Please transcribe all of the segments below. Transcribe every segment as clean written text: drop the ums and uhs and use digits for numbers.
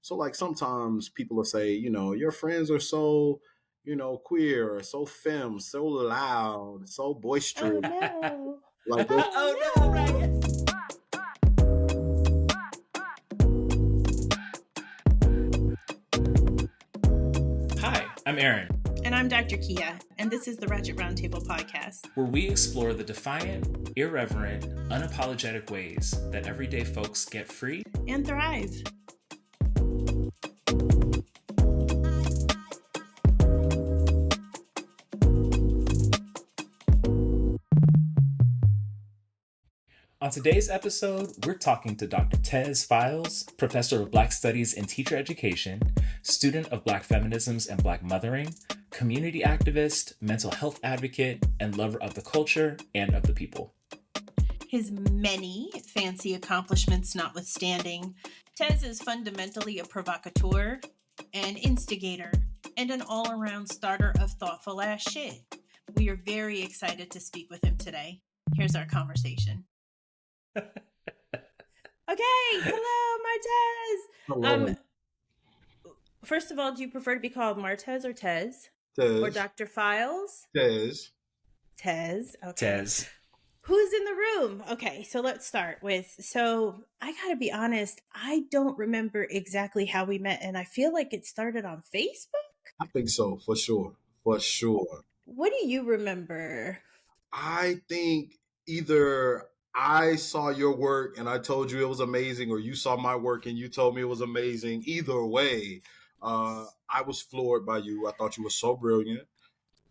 So like sometimes people will say, your friends are so, queer, or so femme, so loud, so Oh boisterous. no. Like Oh no, Ryan. Hi, I'm Aaron, And I'm Dr. Kia, and this is the Ratchet Roundtable podcast, where we explore the defiant, irreverent, unapologetic ways that everyday folks get free and thrive. On today's episode, we're talking to Dr. Tez Files, professor of Black Studies and Teacher Education, student of Black Feminisms and Black Mothering, community activist, mental health advocate, and lover of the culture and of the people. His many fancy accomplishments notwithstanding, Tez is fundamentally a provocateur, an instigator, and an all-around starter of thoughtful ass shit. We are very excited to speak with him today. Here's our conversation. Okay, hello, Martez. Hello. First of all, do you prefer to be called Martez or Tez? Tez. Or Dr. Files? Tez. Tez. Okay. Tez. Who's in the room? Okay, so let's start with, I gotta be honest, I don't remember exactly how we met, and I feel like it started on Facebook? I think so, for sure. For sure. What do you remember? I think either I saw your work and I told you it was amazing, or you saw my work and you told me it was amazing. Either way, I was floored by you. I thought you were so brilliant,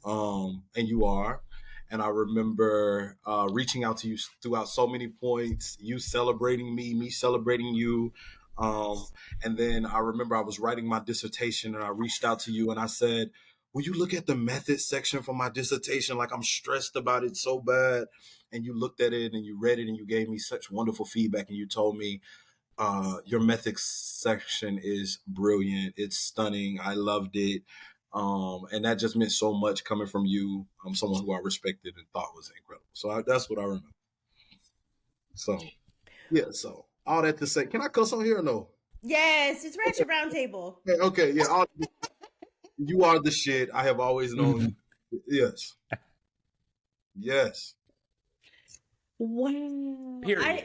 and you are. And I remember reaching out to you throughout so many points, you celebrating me celebrating you. And then I remember I was writing my dissertation and I reached out to you and I said, will you look at the methods section for my dissertation? Like, I'm stressed about it so bad. And you looked at it and you read it and you gave me such wonderful feedback. And you told me, your methods section is brilliant. It's stunning. I loved it. And that just meant so much coming from you. Someone who I respected and thought was incredible. So that's what I remember. So, yeah. So all that to say, can I cuss on here or no? Yes, it's Ratchet Roundtable. Okay. Yeah. You are the shit. I have always known you. Yes. Yes. Wow. Period.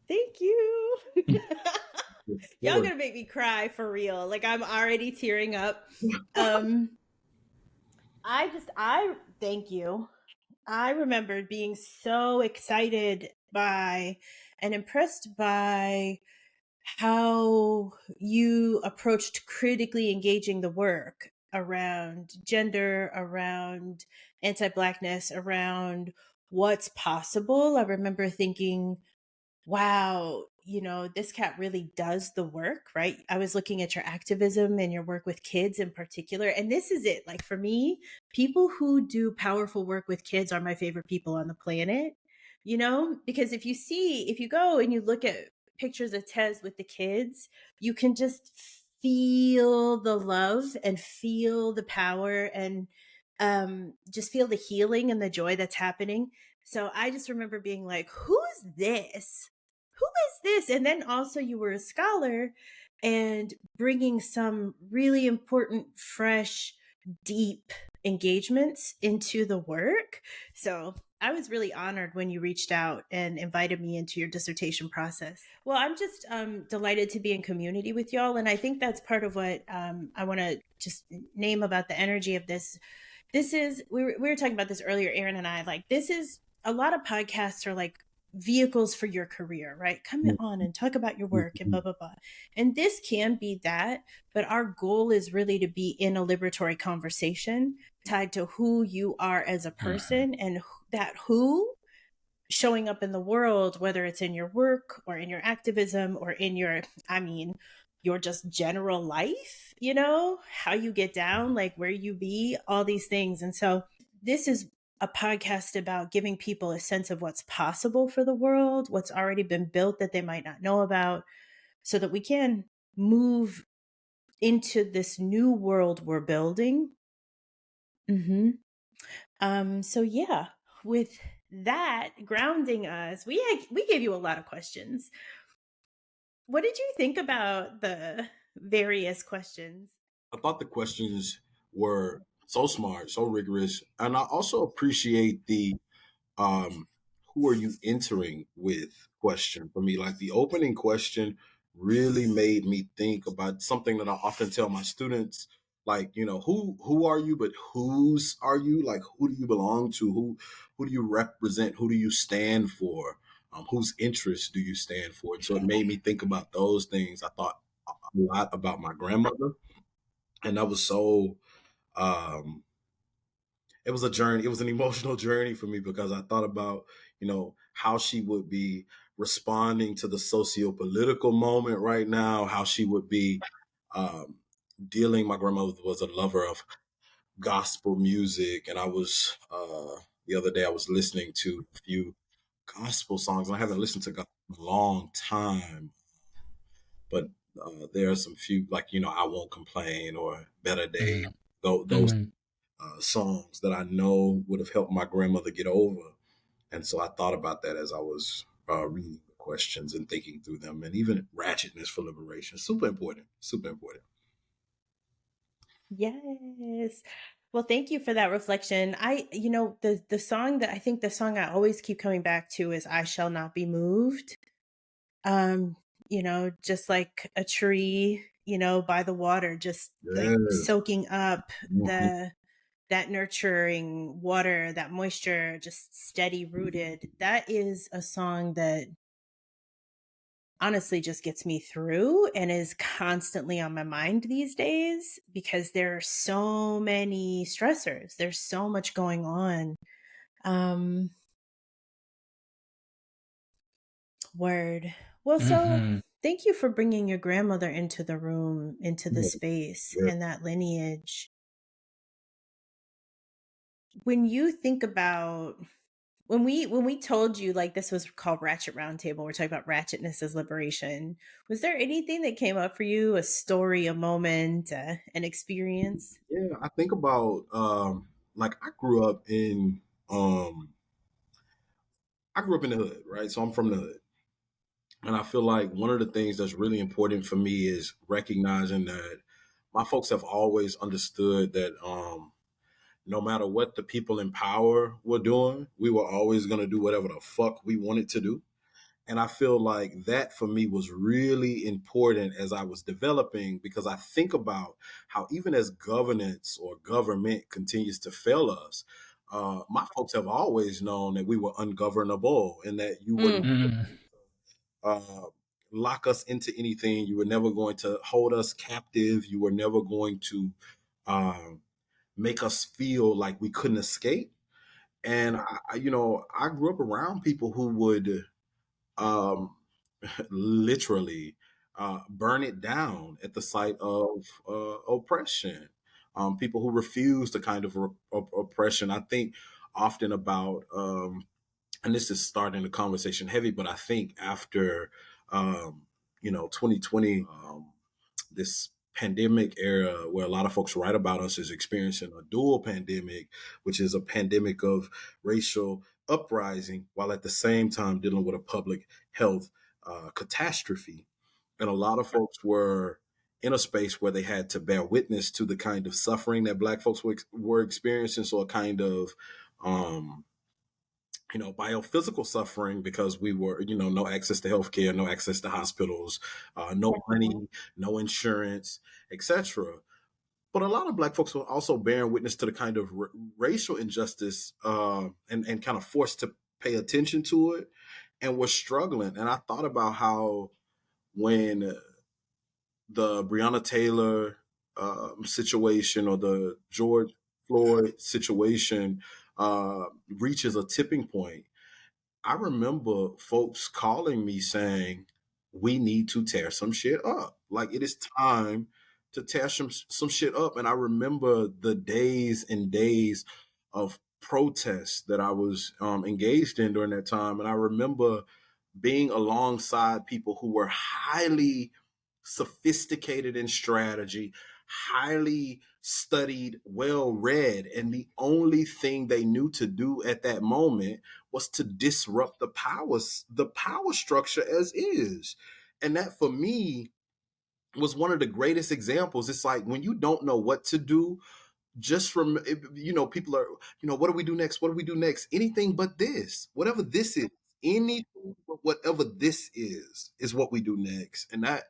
Thank you. Y'all Sure. gonna make me cry for real. Like, I'm already tearing up. I thank you. I remember being so excited by and impressed by how you approached critically engaging the work around gender, around anti-Blackness, around what's possible. I remember thinking, wow, this cat really does the work, right? I was looking at your activism and your work with kids in particular. And this is it. Like, for me, people who do powerful work with kids are my favorite people on the planet, because if you go and you look at pictures of Tez with the kids, you can just feel the love and feel the power and just feel the healing and the joy that's happening. So I just remember being like, who is this? Who is this? And then also you were a scholar and bringing some really important, fresh, deep engagements into the work. So I was really honored when you reached out and invited me into your dissertation process. Well, I'm just delighted to be in community with y'all. And I think that's part of what I want to just name about the energy of this. This is, we were talking about this earlier, Aaron and I, like, this is, a lot of podcasts are like vehicles for your career, right? Come on and talk about your work and blah, blah, blah. And this can be that, but our goal is really to be in a liberatory conversation tied to who you are as a person and that who showing up in the world, whether it's in your work or in your activism or in your just general life, how you get down, like where you be, all these things. And so this is a podcast about giving people a sense of what's possible for the world, what's already been built that they might not know about, so that we can move into this new world we're building. So yeah, with that grounding us, we gave you a lot of questions. What did you think about the various questions? I thought the questions were so smart, so rigorous, and I also appreciate the um, who are you entering with question for me. Like the opening question really made me think about something that I often tell my students, like, who are you, but whose are you? Like, who do you belong to? Who do you represent? Who do you stand for? Whose interests do you stand for? And so it made me think about those things. I thought a lot about my grandmother, and that was so um it was a journey. It was an emotional journey for me because I thought about, how she would be responding to the socio-political moment right now, how she would be um, dealing. My grandmother was a lover of gospel music, and I was the other day I was listening to a few gospel songs, and I haven't listened to gospel in a long time, but there are some few like I Won't Complain or Better Day. Mm, Those mhm. songs that I know would have helped my grandmother get over. And so I thought about that as I was reading the questions and thinking through them, and even ratchetness for liberation. Super important. Super important. Yes. Well, thank you for that reflection. The song that I think the song I always keep coming back to is I Shall Not Be Moved. Um, just like a tree, by the water, just like Yes. soaking up Mhm. that nurturing water, that moisture, just steady rooted. That is a song that honestly just gets me through and is constantly on my mind these days because there are so many stressors. There's so much going on. Um Word. Well, so Mhm. thank you for bringing your grandmother into the room, into the Yeah, space yeah. and that lineage. When you think about when we told you like this was called Ratchet Roundtable, we're talking about ratchetness as liberation. Was there anything that came up for you? A story, a moment, an experience? Yeah, I think about like um I grew up in the hood, right? So I'm from the hood. And I feel like one of the things that's really important for me is recognizing that my folks have always understood that no matter what the people in power were doing, we were always going to do whatever the fuck we wanted to do. And I feel like that for me was really important as I was developing, because I think about how even as governance or government continues to fail us, my folks have always known that we were ungovernable and that you were Mm. Mm. uh, lock us into anything. You were never going to hold us captive. You were never going to um, make us feel like we couldn't escape. And I grew up around people who would um, literally burn it down at the sight of oppression. People who refuse the kind of oppression. I think often about and this is starting the conversation heavy, but I think after, 2020, this pandemic era where a lot of folks write about us as experiencing a dual pandemic, which is a pandemic of racial uprising, while at the same time dealing with a public health catastrophe. And a lot of folks were in a space where they had to bear witness to the kind of suffering that Black folks were experiencing. So a kind of, um, biophysical suffering because we were, no access to healthcare, no access to hospitals, no money, no insurance, etc. But a lot of Black folks were also bearing witness to the kind of racial injustice and kind of forced to pay attention to it and were struggling. And I thought about how when the Breonna Taylor situation or the George Floyd situation reaches a tipping point, I remember folks calling me saying, "We need to tear some shit up. Like it is time to tear some shit up." And I remember the days and days of protests that I was engaged in during that time, and I remember being alongside people who were highly sophisticated in strategy, highly studied, well read, and the only thing they knew to do at that moment was to disrupt the power structure as is. And that for me was one of the greatest examples. It's like when you don't know what to do, just from, people are, what do we do next? What do we do next? Anything but this, whatever this is, anything but whatever this is what we do next. And that,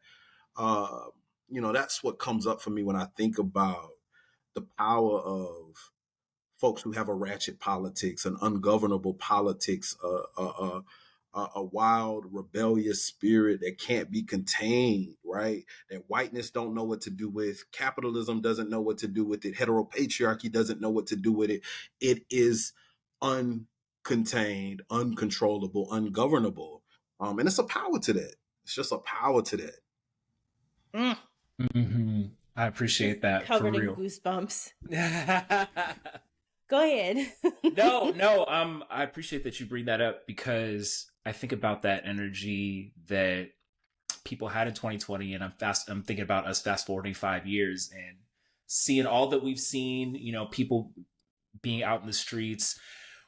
uh, that's what comes up for me when I think about the power of folks who have a ratchet politics, an ungovernable politics, a wild, rebellious spirit that can't be contained, right? That whiteness don't know what to do with, capitalism doesn't know what to do with it, heteropatriarchy doesn't know what to do with it. It is uncontained, uncontrollable, ungovernable. And it's a power to that. It's just a power to that. Mm. Mm-hmm. I appreciate that. Covered for in real. goosebumps. Go ahead. No. I appreciate that you bring that up, because I think about that energy that people had in 2020, and I'm thinking about us fast forwarding 5 years and seeing all that we've seen. People being out in the streets,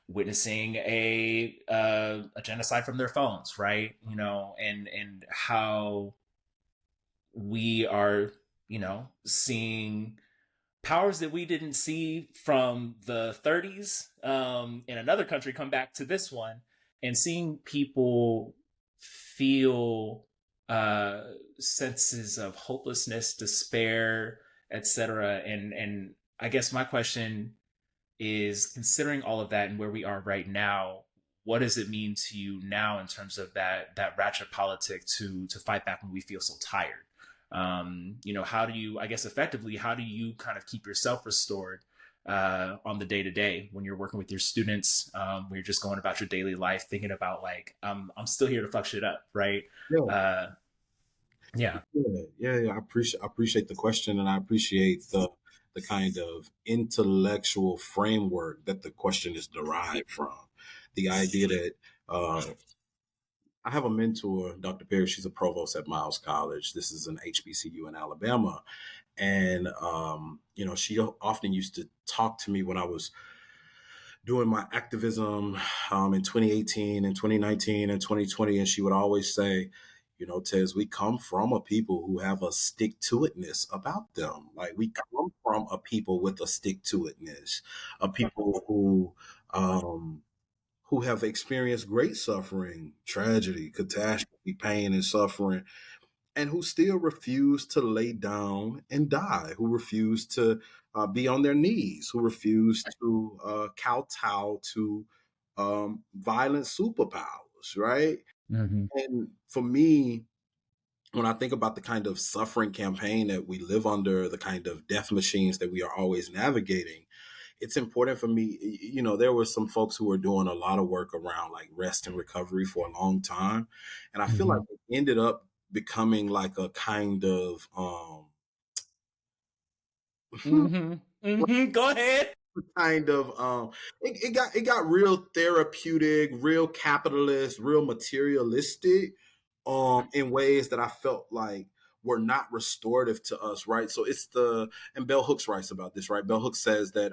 witnessing a genocide from their phones, right? And how we are, seeing powers that we didn't see from the 30s in another country come back to this one, and seeing people feel senses of hopelessness, despair, etc. And I guess my question is, considering all of that and where we are right now, what does it mean to you now in terms of that ratchet politic to fight back when we feel so tired? How do you, I guess, effectively, how do you kind of keep yourself restored on the day-to-day when you're working with your students, when you're just going about your daily life, thinking about like, I'm still here to fuck shit up, right? Yeah. I appreciate the question, and I appreciate the kind of intellectual framework that the question is derived from. The idea that I have a mentor, Dr. Perry. She's a provost at Miles College. This is an HBCU in Alabama. And, she often used to talk to me when I was doing my activism in 2018 and 2019 and 2020. And she would always say, Tez, we come from a people who have a stick-to-itness about them. Like, we come from a people with a stick-to-itness, a people who have experienced great suffering, tragedy, catastrophe, pain, and suffering, and who still refuse to lay down and die, who refuse to be on their knees, who refuse to kowtow to violent superpowers, right? Mm-hmm. And for me, when I think about the kind of suffering campaign that we live under, the kind of death machines that we are always navigating, it's important for me. There were some folks who were doing a lot of work around like rest and recovery for a long time. And I feel like it ended up becoming like a kind of Go ahead. kind of it got real therapeutic, real capitalist, real materialistic in ways that I felt like were not restorative to us, right? So and Bell Hooks writes about this, right? Bell Hooks says that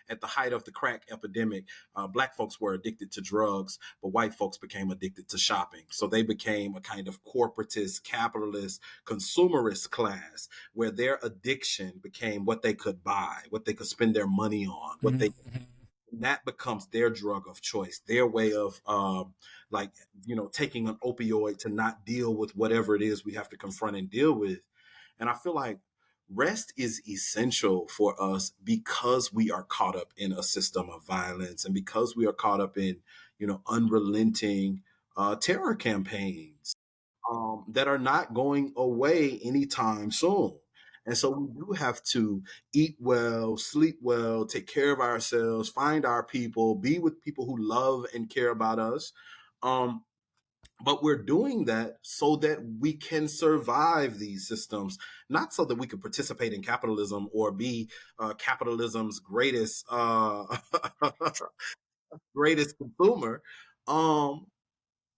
at the height of the crack epidemic, Black folks were addicted to drugs, but white folks became addicted to shopping. So they became a kind of corporatist, capitalist, consumerist class where their addiction became what they could buy, what they could spend their money on, that becomes their drug of choice, their way of taking an opioid to not deal with whatever it is we have to confront and deal with. And I feel like rest is essential for us because we are caught up in a system of violence, and because we are caught up in, unrelenting terror campaigns that are not going away anytime soon. And so we do have to eat well, sleep well, take care of ourselves, find our people, be with people who love and care about us. But we're doing that so that we can survive these systems, not so that we can participate in capitalism or be capitalism's greatest greatest consumer.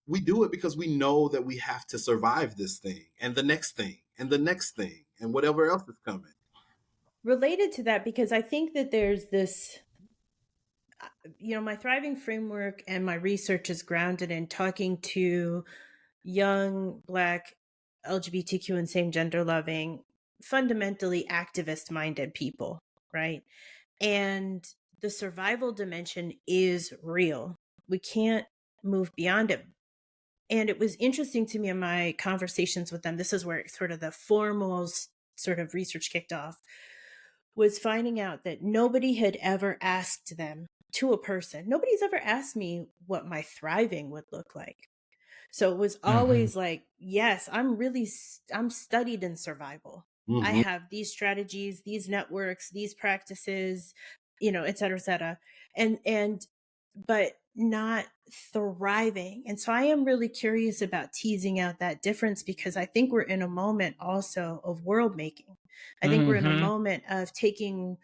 We do it because we know that we have to survive this thing and the next thing and the next thing and whatever else is coming. Related to that, because I think that there's this my thriving framework and my research is grounded in talking to young Black LGBTQ and same gender loving, fundamentally activist minded people, right? And the survival dimension is real. We can't move beyond it. And it was interesting to me in my conversations with them. This is where sort of the formal sort of research kicked off, was finding out that nobody had ever asked them, to a person, nobody's ever asked me what my thriving would look like. So it was always like, yes, I'm studied in survival. I Mm-hmm. have these strategies, these networks, these practices, et cetera, et cetera. But not thriving. And so I am really curious about teasing out that difference, because I think we're in a moment also of world making. I think we're in a moment of taking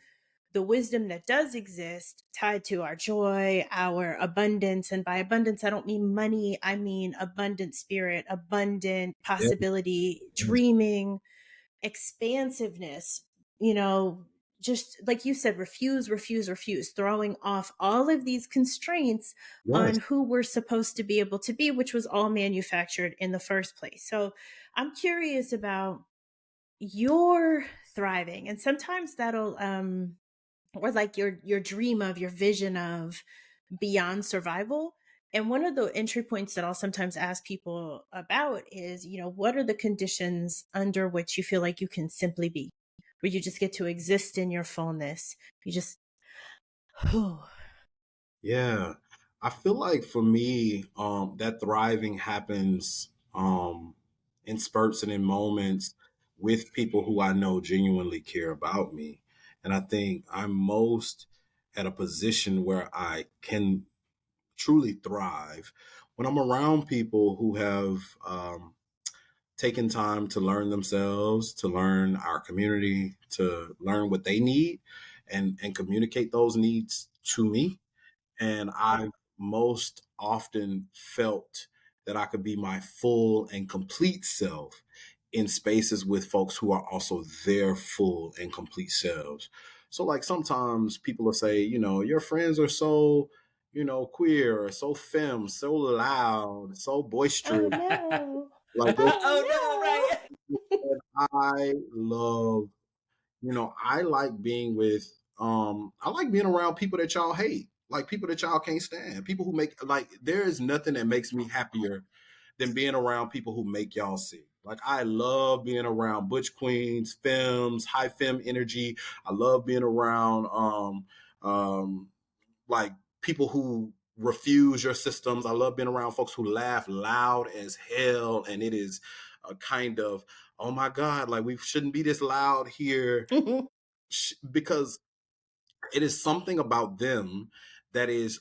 the wisdom that does exist tied to our joy, our abundance. And by abundance, I don't mean money. I mean abundant spirit, abundant Yeah. possibility, dreaming, expansiveness, just like you said, refuse, throwing off all of these constraints Yes. on who we're supposed to be able to be, which was all manufactured in the first place. So I'm curious about your thriving. And sometimes that'll, or like your dream of, your vision of beyond survival. And one of the entry points that I'll sometimes ask people about is, what are the conditions under which you feel like you can simply be, where you just get to exist in your fullness? You just, Yeah. I feel like for me, that thriving happens in spurts and in moments with people who I know genuinely care about me. And I think I'm most at a position where I can truly thrive when I'm around people who have taken time to learn themselves, to learn our community, to learn what they need and communicate those needs to me. And I've most often felt that I could be my full and complete self in spaces with folks who are also their full and complete selves. So, like, sometimes people will say, your friends are so, queer or so femme, so loud, so oh boisterous. no, Like, Oh no, oh right? I love, I like being with, I like being around people that y'all hate, like people that y'all can't stand, people who make, like, there is nothing that makes me happier than being around people who make y'all sick. Like, I love being around butch queens, femmes, high femme energy. I love being around, like, people who refuse your systems. I love being around folks who laugh loud as hell, and it is a kind of, oh my god, like, we shouldn't be this loud here, no. because it is something about them that is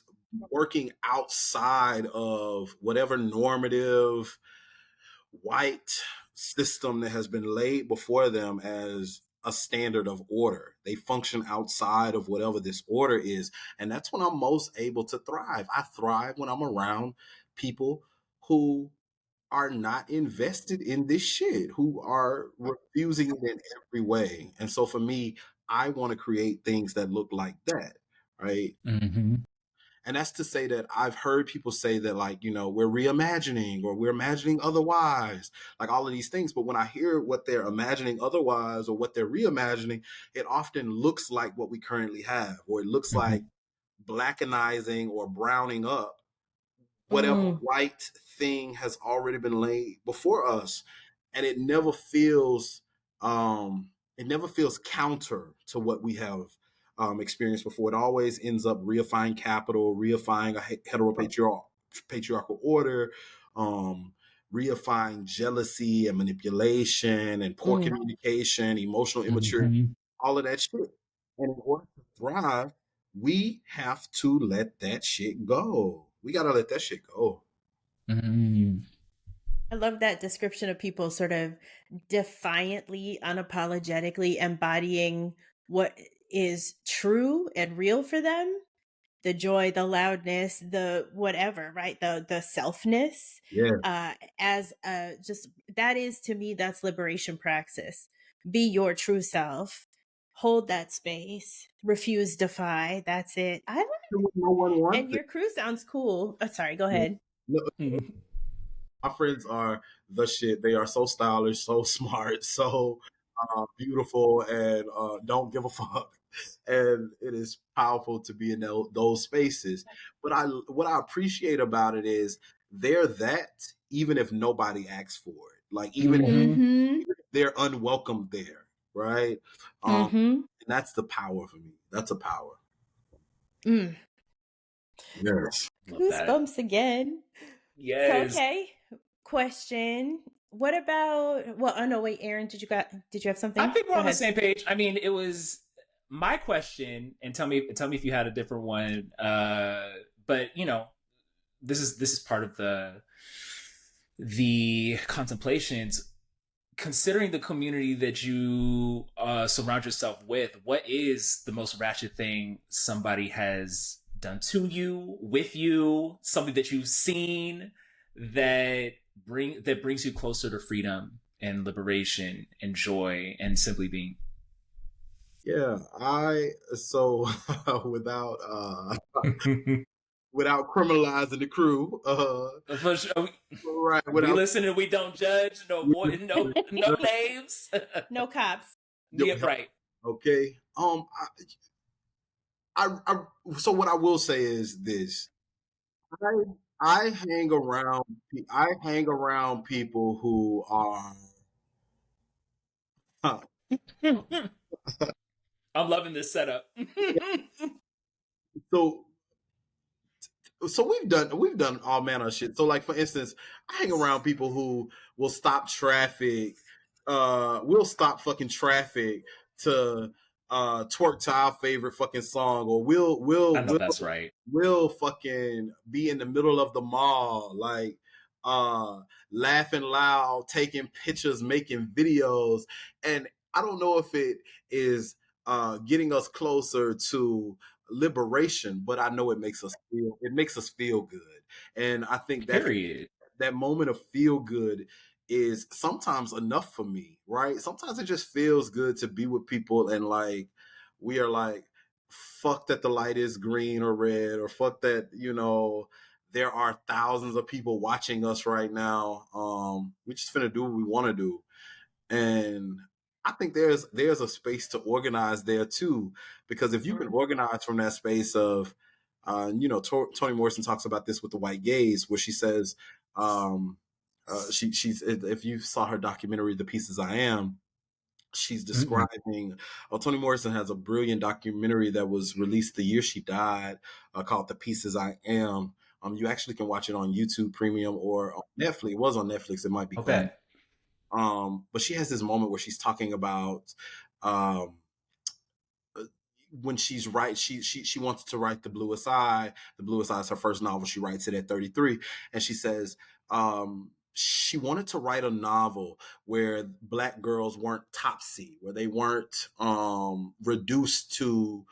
working outside of whatever normative white system that has been laid before them as a standard of order. They function outside of whatever this order is. And that's when I'm most able to thrive. I thrive when I'm around people who are not invested in this shit, who are refusing it in every way. And so for me, I want to create things that look like that. Right. And that's to say that I've heard people say that, like, we're reimagining or we're imagining otherwise, like all of these things. But when I hear what they're imagining otherwise or what they're reimagining, it often looks like what we currently have, or it looks like blackenizing or browning up whatever white thing has already been laid before us. And it never feels counter to what we have experienced before. It always ends up reifying capital, reifying a patriarchal order, reifying jealousy and manipulation and poor communication, emotional immaturity, all of that shit. And in order to thrive, we have to let that shit go. We got to let that shit go. I love that description of people sort of defiantly, unapologetically embodying what is true and real for them. The joy, the loudness, the whatever, right? The selfness. Yeah. As just, that is, to me, that's liberation praxis. Be your true self hold that space, refuse, defy. That's it. I like, No one wants and your crew sounds cool. Oh, sorry, go it. ahead. No, Mhm. my friends are the shit. They are so stylish, so smart, so beautiful, and don't give a fuck. And it is powerful to be in those spaces. But what I appreciate about it is they're that even if nobody asks for it. Like even if Mhm. Mm-hmm. they're unwelcome there, right? And Mm-hmm. that's the power for me. That's a power. Mm. Yes. Love that. Goosebumps again. So Yes. okay. Question. What about oh no, wait, Aaron, did you have something? I think we're Go on the ahead. same page. I mean, it was my question, and tell me if you had a different one. But you know, this is part of the contemplations. Considering the community that you surround yourself with, what is the most ratchet thing somebody has done to you, with you, something that you've seen that brings you closer to freedom and liberation and joy and simply being? Yeah, without without criminalizing the crew, For sure. right? We Without listen and we don't judge. No boy, no names. No cops. Yeah, right. okay. I so what I will say is this: I I hang around people who are. Huh, I'm loving this setup. so we've done all manner of shit. So like for instance, I hang around people who will stop traffic, we'll stop fucking traffic to twerk to our favorite fucking song, or I know that's right. we'll fucking be in the middle of the mall, like laughing loud, taking pictures, making videos. And I don't know if it is getting us closer to liberation, but I know it makes us feel good. And I think Period. that moment of feel good is sometimes enough for me, right? Sometimes it just feels good to be with people, and like we are like, fuck that the light is green or red, or fuck that, there are thousands of people watching us right now. We just finna do what we want to do. And I think there's a space to organize there too, because if you can organize from that space of, Toni Morrison talks about this with the white gaze, where she says, she's if you saw her documentary, The Pieces I Am, she's describing. Toni Morrison has a brilliant documentary that was released the year she died, called The Pieces I Am. You actually can watch it on YouTube Premium or on Netflix. It was on Netflix. It might be gone. Okay. But she has this moment where she's talking about um, when she's she wants to write The Bluest Eye. The Bluest Eye is her first novel. She writes it at 33, and she says she wanted to write a novel where Black girls weren't topsy, where they weren't reduced to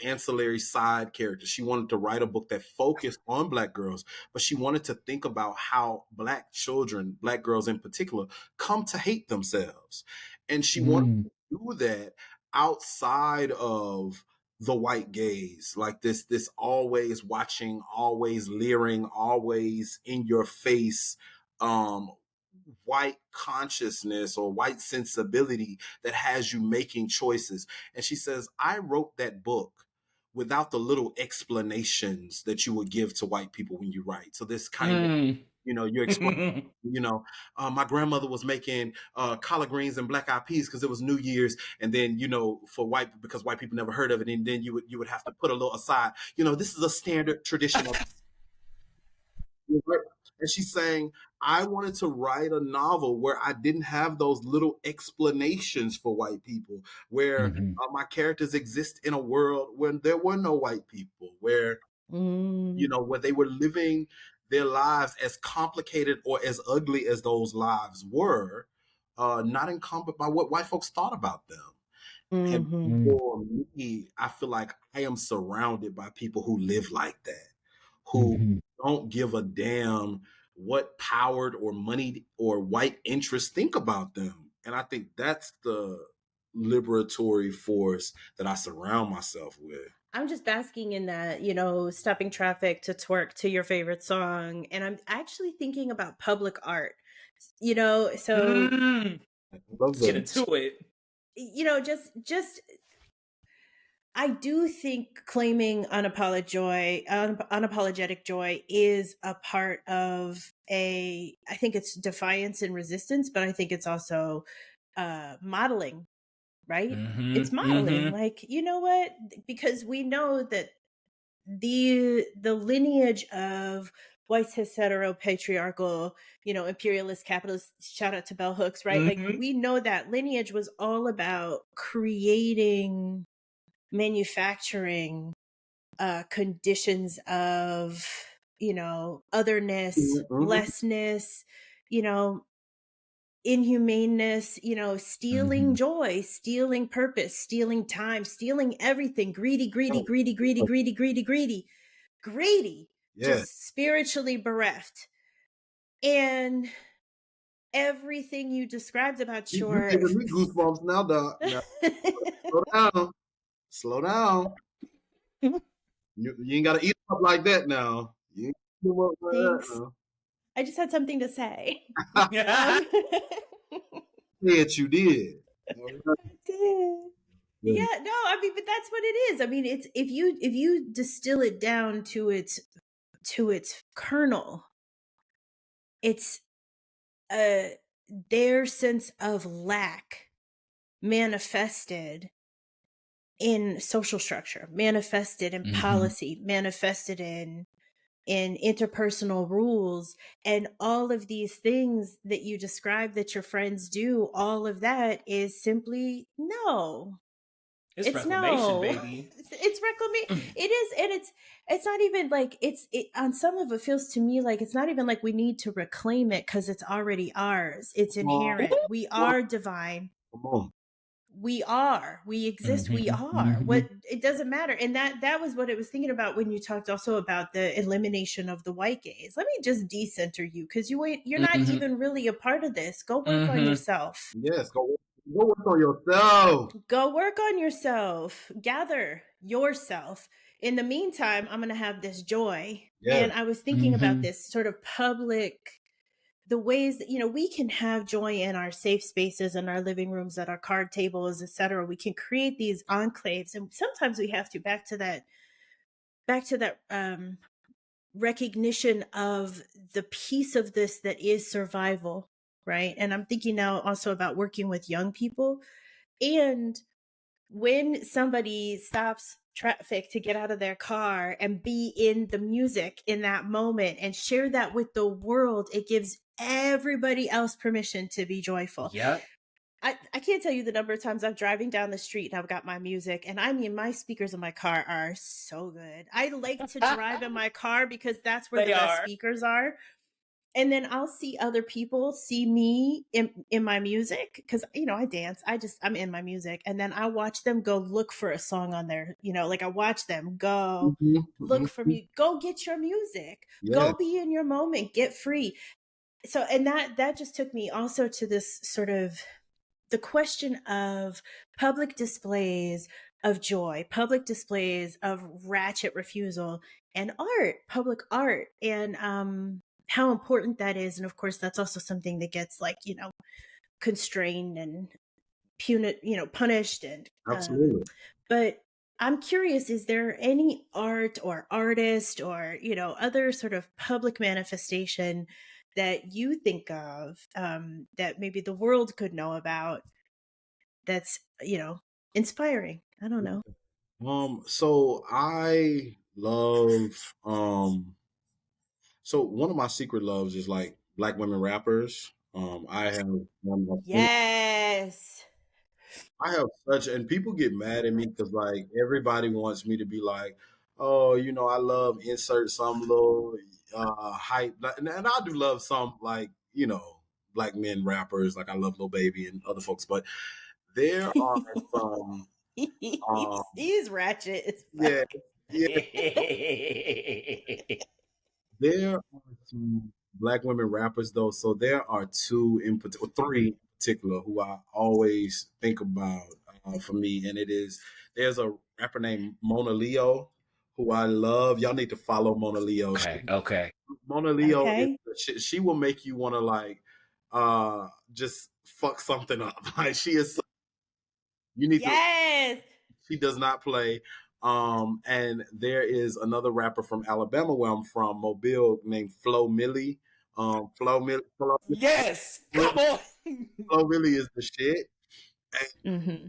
ancillary side characters. She wanted to write a book that focused on Black girls, but she wanted to think about how Black children, Black girls in particular, come to hate themselves. And she wanted to do that outside of the white gaze, like this always watching, always leering, always in your face um white consciousness or white sensibility that has you making choices. And she says, I wrote that book without the little explanations that you would give to white people when you write. So this kind of, you explain, my grandmother was making collard greens and black eyed peas because it was New Year's. And then, because white people never heard of it. And then you would have to put a little aside, this is a standard traditional. And she's saying, I wanted to write a novel where I didn't have those little explanations for white people, where my characters exist in a world when there were no white people, where, where they were living their lives, as complicated or as ugly as those lives were, not encumbered by what white folks thought about them. And for me, I feel like I am surrounded by people who live like that, who don't give a damn what powered or moneyed or white interests think about them. And I think that's the liberatory force that I surround myself with. I'm just basking in that, stopping traffic to twerk to your favorite song. And I'm actually thinking about public art, so, Mm, I love let's get that. into it. just I do think claiming unapologetic joy is a part of I think it's defiance and resistance, but I think it's also modeling, right? It's modeling. Like, you know what? Because we know that the lineage of white cis hetero patriarchal, imperialist capitalist, shout out to bell hooks, right? Like, we know that lineage was all about creating, manufacturing conditions of, otherness, lessness, inhumaneness, stealing joy, stealing purpose, stealing time, stealing everything, greedy, Yeah. just spiritually bereft. And everything you described about You're giving me goosebumps now, dog. Now, slow down. You ain't gotta eat up like that now. You ain't gotta eat up like that Thanks. now. I just had something to say. Yeah. Yes, you did. I did. Yeah, no, I mean, but that's what it is. I mean, it's if you distill it down to its kernel, it's their sense of lack manifested in social structure, manifested in policy, manifested in interpersonal rules, and all of these things that you describe that your friends do. All of that is simply no. It's reclamation, no, baby. It's reclamation. It is, and it's not even like it on some of it feels to me like it's not even like we need to reclaim it because it's already ours. It's inherent. We are divine. Come on. We exist. We are what it doesn't matter. And that was what I was thinking about when you talked also about the elimination of the white gaze. Let me just decenter you because you're not even really a part of this. Go work on yourself. Yes, go work on yourself. Go work on yourself. Gather yourself. In the meantime, I'm going to have this joy. Yes. And I was thinking about this sort of public, the ways that, we can have joy in our safe spaces, in our living rooms, at our card tables, etc. We can create these enclaves. And sometimes we have to back to that recognition of the piece of this that is survival, right? And I'm thinking now also about working with young people. And when somebody stops traffic to get out of their car and be in the music in that moment and share that with the world, it gives everybody else permission to be joyful. Yeah. I can't tell you the number of times I'm driving down the street and I've got my music, and I mean, my speakers in my car are so good. I like to drive in my car because that's where the best speakers are. And then I'll see other people see me in my music because, I dance. I'm in my music. And then I watch them go look for a song on there. Like I watch them go look for me. Go get your music. Yeah. Go be in your moment. Get free. So, and that just took me also to this sort of the question of public displays of joy, public displays of ratchet refusal, and art, public art. And, how important that is. And of course, that's also something that gets constrained and punished. And absolutely. But I'm curious, is there any art or artist or, other sort of public manifestation that you think of that maybe the world could know about that's, inspiring? I don't know. So I love so one of my secret loves is like Black women rappers. I have yes. I have such, and people get mad at me because like everybody wants me to be like, oh, I love insert some little hype, and I do love some like Black men rappers, like I love Lil Baby and other folks, but there are some. He's ratchet. Yeah. There are some Black women rappers though, so there are three in particular who I always think about. for me, and there's a rapper named Mona Leo who I love. Y'all need to follow Mona Leo. Okay. Mona Leo Okay. she will make you want to like just fuck something up. Like you need to. Yes. She does not play. And there is another rapper from Alabama where I'm from, Mobile, named Flo Milli. Yes, come on. Flo Milli is the shit. Mm-hmm.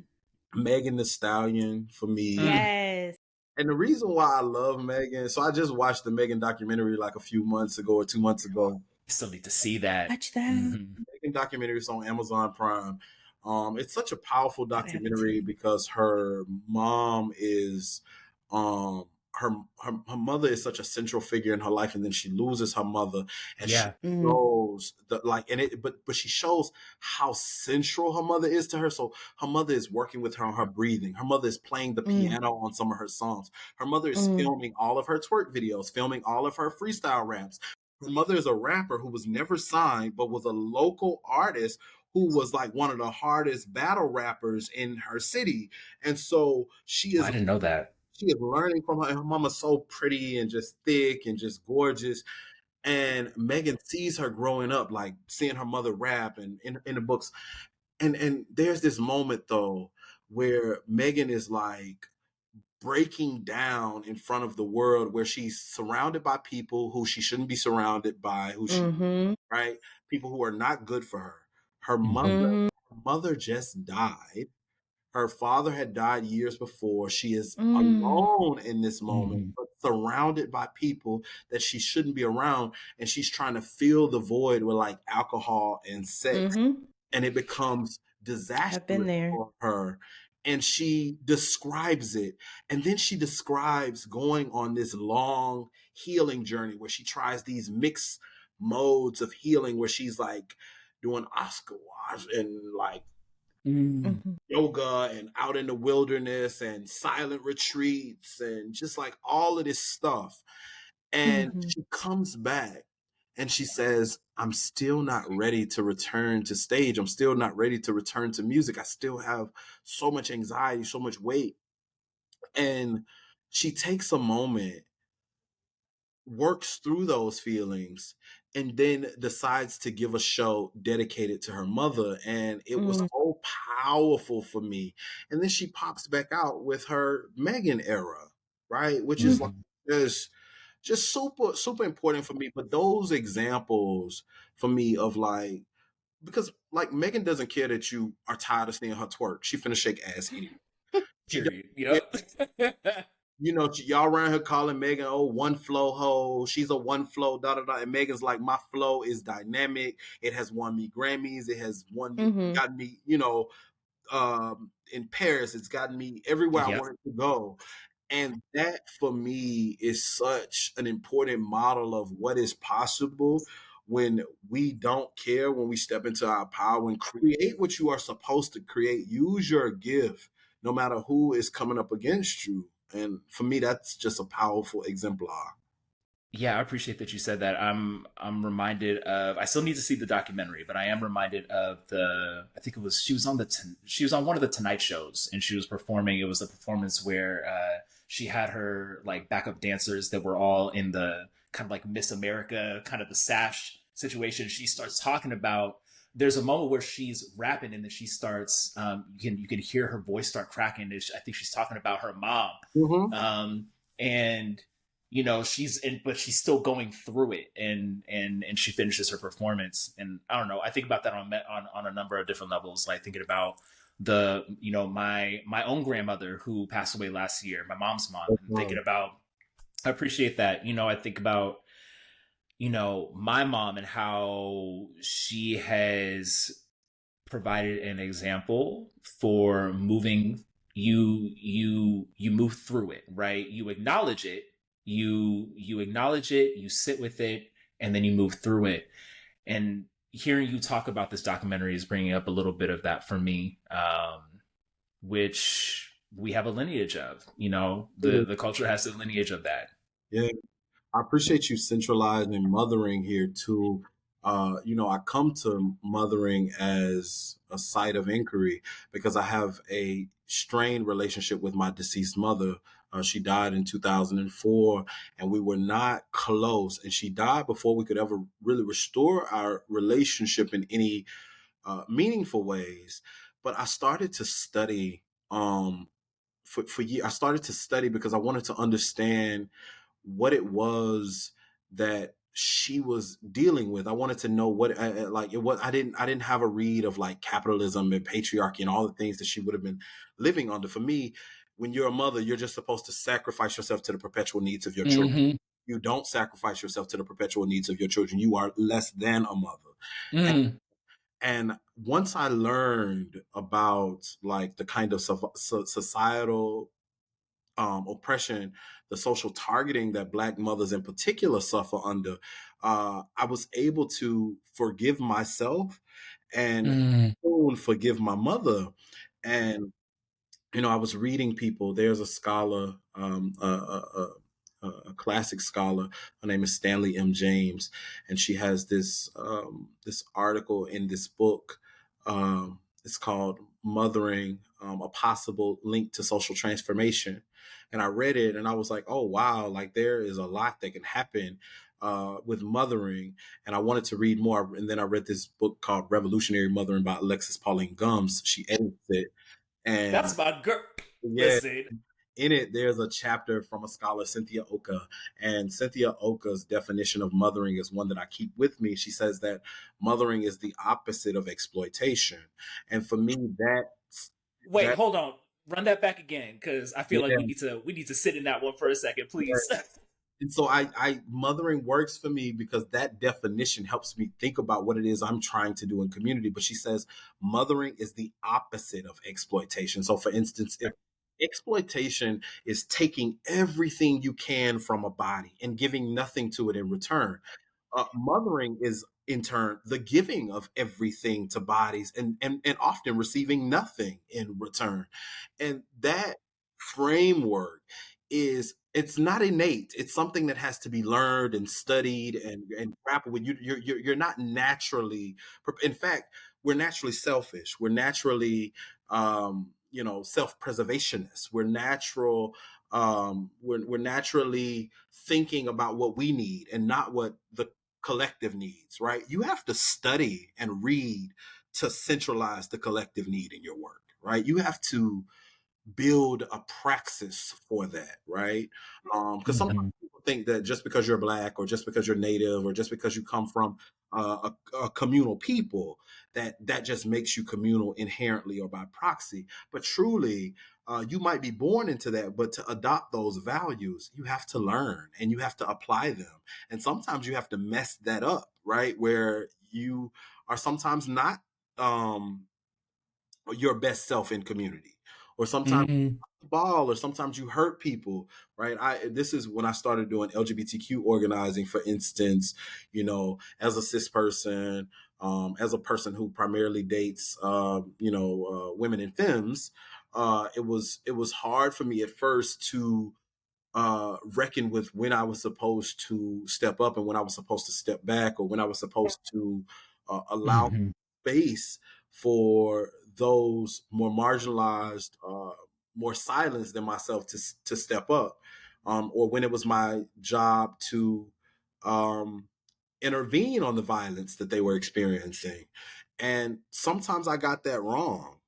Megan Thee Stallion for me. Yes. And the reason why I love Megan, so I just watched the Megan documentary like a few months ago or 2 months ago. I still need to see that. Watch that. Megan documentary is on Amazon Prime. It's such a powerful documentary because her mom is her mother is such a central figure in her life, and then she loses her mother, and she shows but she shows how central her mother is to her. So her mother is working with her on her breathing. Her mother is playing the piano on some of her songs. Her mother is filming all of her twerk videos, filming all of her freestyle raps. Her mother is a rapper who was never signed, but was a local artist who was like one of the hardest battle rappers in her city. And so she is. I didn't know that. She is learning from her. Her mama's so pretty and just thick and just gorgeous. And Megan sees her growing up, like seeing her mother rap and in the books. And there's this moment though where Megan is like breaking down in front of the world, where she's surrounded by people who she shouldn't be surrounded by, right? People who are not good for her. Her mother just died. Her father had died years before. She is alone in this moment, but surrounded by people that she shouldn't be around. And she's trying to fill the void with like alcohol and sex. And it becomes disastrous for her. And she describes it. And then she describes going on this long healing journey where she tries these mixed modes of healing, where she's like doing Oscar wash and like yoga and out in the wilderness and silent retreats and just like all of this stuff. And she comes back and she says, I'm still not ready to return to stage. I'm still not ready to return to music. I still have so much anxiety, so much weight. And she takes a moment, works through those feelings, and then decides to give a show dedicated to her mother. And it was so powerful for me. And then she pops back out with her Megan era, right? Which is like just super, super important for me. But those examples for me of like, because like Megan doesn't care that you are tired of seeing her twerk. She finna shake ass anyway. You know, y'all around here calling Megan, oh, one flow hoe. She's a one flow, da da da. And Megan's like, my flow is dynamic. It has won me Grammys. It has won me, gotten me, you know, in Paris. It's gotten me everywhere I wanted to go. And that for me is such an important model of what is possible when we don't care, when we step into our power and create what you are supposed to create. Use your gift, no matter who is coming up against you. And for me, that's just a powerful exemplar. Yeah, I appreciate that you said that. I'm reminded of, I still need to see the documentary, but I am reminded of I think it was, she was on one of the Tonight shows and she was performing. It was a performance where she had her like backup dancers that were all in the kind of like Miss America, kind of the sash situation. She starts talking about, there's a moment where she's rapping and then she starts, you can hear her voice start cracking. I think she's talking about her mom. And you know, but she's still going through it, and she finishes her performance. And I don't know, I think about that on a number of different levels. Like thinking about my own grandmother who passed away last year, my mom's mom, and thinking about, I appreciate that. You know, I think about, you know, my mom and how she has provided an example for moving. You move through it, right? You acknowledge it. You acknowledge it, you sit with it, and then you move through it. And hearing you talk about this documentary is bringing up a little bit of that for me, which we have a lineage of. You know, the culture has a lineage of that. Yeah, I appreciate you centralizing mothering here too. I come to mothering as a site of inquiry because I have a strained relationship with my deceased mother. She died in 2004, and we were not close. And she died before we could ever really restore our relationship in any meaningful ways. But I started to study for years. I started to study because I wanted to understand what it was that she was dealing with. I wanted to know what like it was. I didn't have a read of like capitalism and patriarchy and all the things that she would have been living under. For me, when you're a mother, you're just supposed to sacrifice yourself to the perpetual needs of your children. Mm-hmm. You don't sacrifice yourself to the perpetual needs of your children. You are less than a mother. Mm. And once I learned about like the kind of societal oppression, the social targeting that Black mothers in particular suffer under, I was able to forgive myself and Mm. soon forgive my mother. And I was reading people. There's a scholar, a classic scholar. Her name is Stanley M. James, and she has this article in this book. It's called "Mothering: A Possible Link to Social Transformation." And I read it, and I was like, "Oh wow! Like there is a lot that can happen." With mothering, and I wanted to read more. And then I read this book called Revolutionary Mothering by Alexis Pauline Gumbs. She edits it, and That's my girl. yeah, Listen. in it, there's a chapter from a scholar, Cynthia Oka, and Cynthia Oka's definition of mothering is one that I keep with me. She says that mothering is the opposite of exploitation, and for me, Wait, that hold on. Run that back again, because I feel like yeah, we need to sit in that one for a second, please. and so I mothering works for me because that definition helps me think about what it is I'm trying to do in community. But she says mothering is the opposite of exploitation. So for instance, if exploitation is taking everything you can from a body and giving nothing to it in return, mothering is in turn the giving of everything to bodies and often receiving nothing in return. And that framework it's not innate. It's something that has to be learned and studied and grappled with. You're not naturally. In fact, we're naturally selfish. We're naturally, self-preservationists. We're naturally thinking about what we need and not what the collective needs. Right? You have to study and read to centralize the collective need in your work. Right? You have to build a praxis for that, right? Because sometimes Mhm. people think that just because you're Black or just because you're Native or just because you come from a communal people, that just makes you communal inherently or by proxy. But truly, you might be born into that, but to adopt those values, you have to learn and you have to apply them. And sometimes you have to mess that up, right? Where you are sometimes not um, your best self in community, or sometimes Mhm. ball, or sometimes you hurt people, right? This is when I started doing LGBTQ organizing, for instance, as a cis person, as a person who primarily dates women and femmes. It was hard for me at first to reckon with when I was supposed to step up and when I was supposed to step back, or when I was supposed to allow Mhm. space for those more marginalized, more silenced than myself to step up, or when it was my job to um, intervene on the violence that they were experiencing. And sometimes I got that wrong,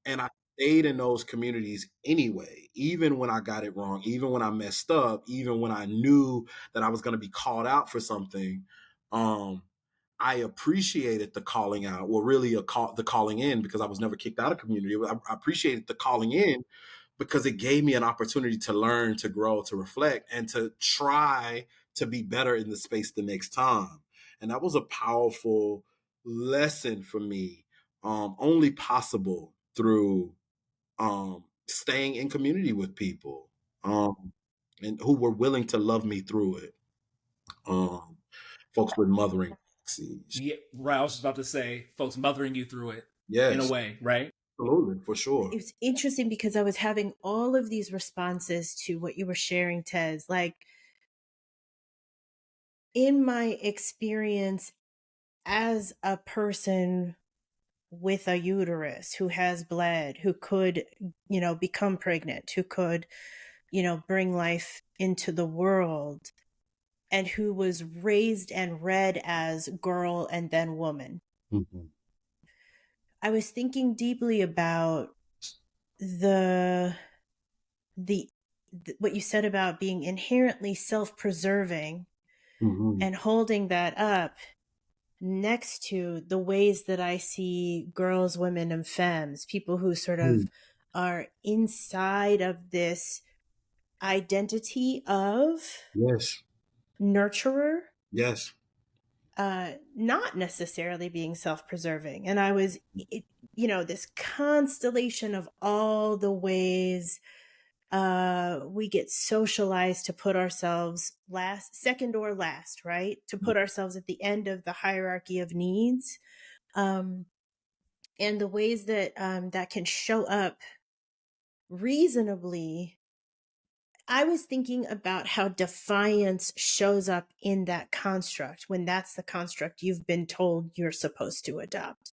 and I stayed in those communities anyway, even when I got it wrong, even when I messed up, even when I knew that I was going to be called out for something. Um, I appreciated the calling out, well, really the calling in, because I was never kicked out of community. I appreciated the calling in because it gave me an opportunity to learn, to grow, to reflect, and to try to be better in the space the next time. And that was a powerful lesson for me, only possible through staying in community with people, and who were willing to love me through it. Um, Folks with mothering seeds. Yeah, right. I was about to say, folks mothering you through it in a Yes, way, right? absolutely, for sure. It's interesting because I was having all of these responses to what you were sharing, Tez. Like, in my experience as a person with a uterus who has bled, who could, become pregnant, who could, bring life into the world, and who was raised and read as girl and then woman. Mm-hmm. I was thinking deeply about the what you said about being inherently self-preserving, Mm-hmm. and holding that up next to the ways that I see girls, women, and femmes, people who sort of are inside of this identity of Yes. nurturer, Yes. not necessarily being self-preserving. And I was, this constellation of all the ways we get socialized to put ourselves second or last, right? To put ourselves at the end of the hierarchy of needs. And the ways that that can show up reasonably. I was thinking about how defiance shows up in that construct when that's the construct you've been told you're supposed to adopt,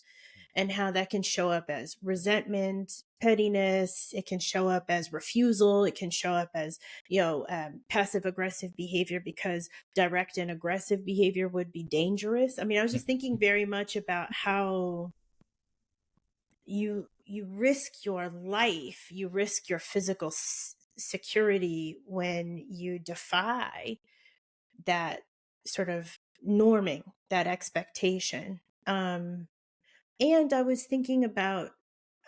and how that can show up as resentment, pettiness. It can show up as refusal. It can show up as, passive aggressive behavior, because direct and aggressive behavior would be dangerous. I mean, I was just thinking very much about how you risk your life, you risk your physical security when you defy that sort of norming, that expectation. And I was thinking about,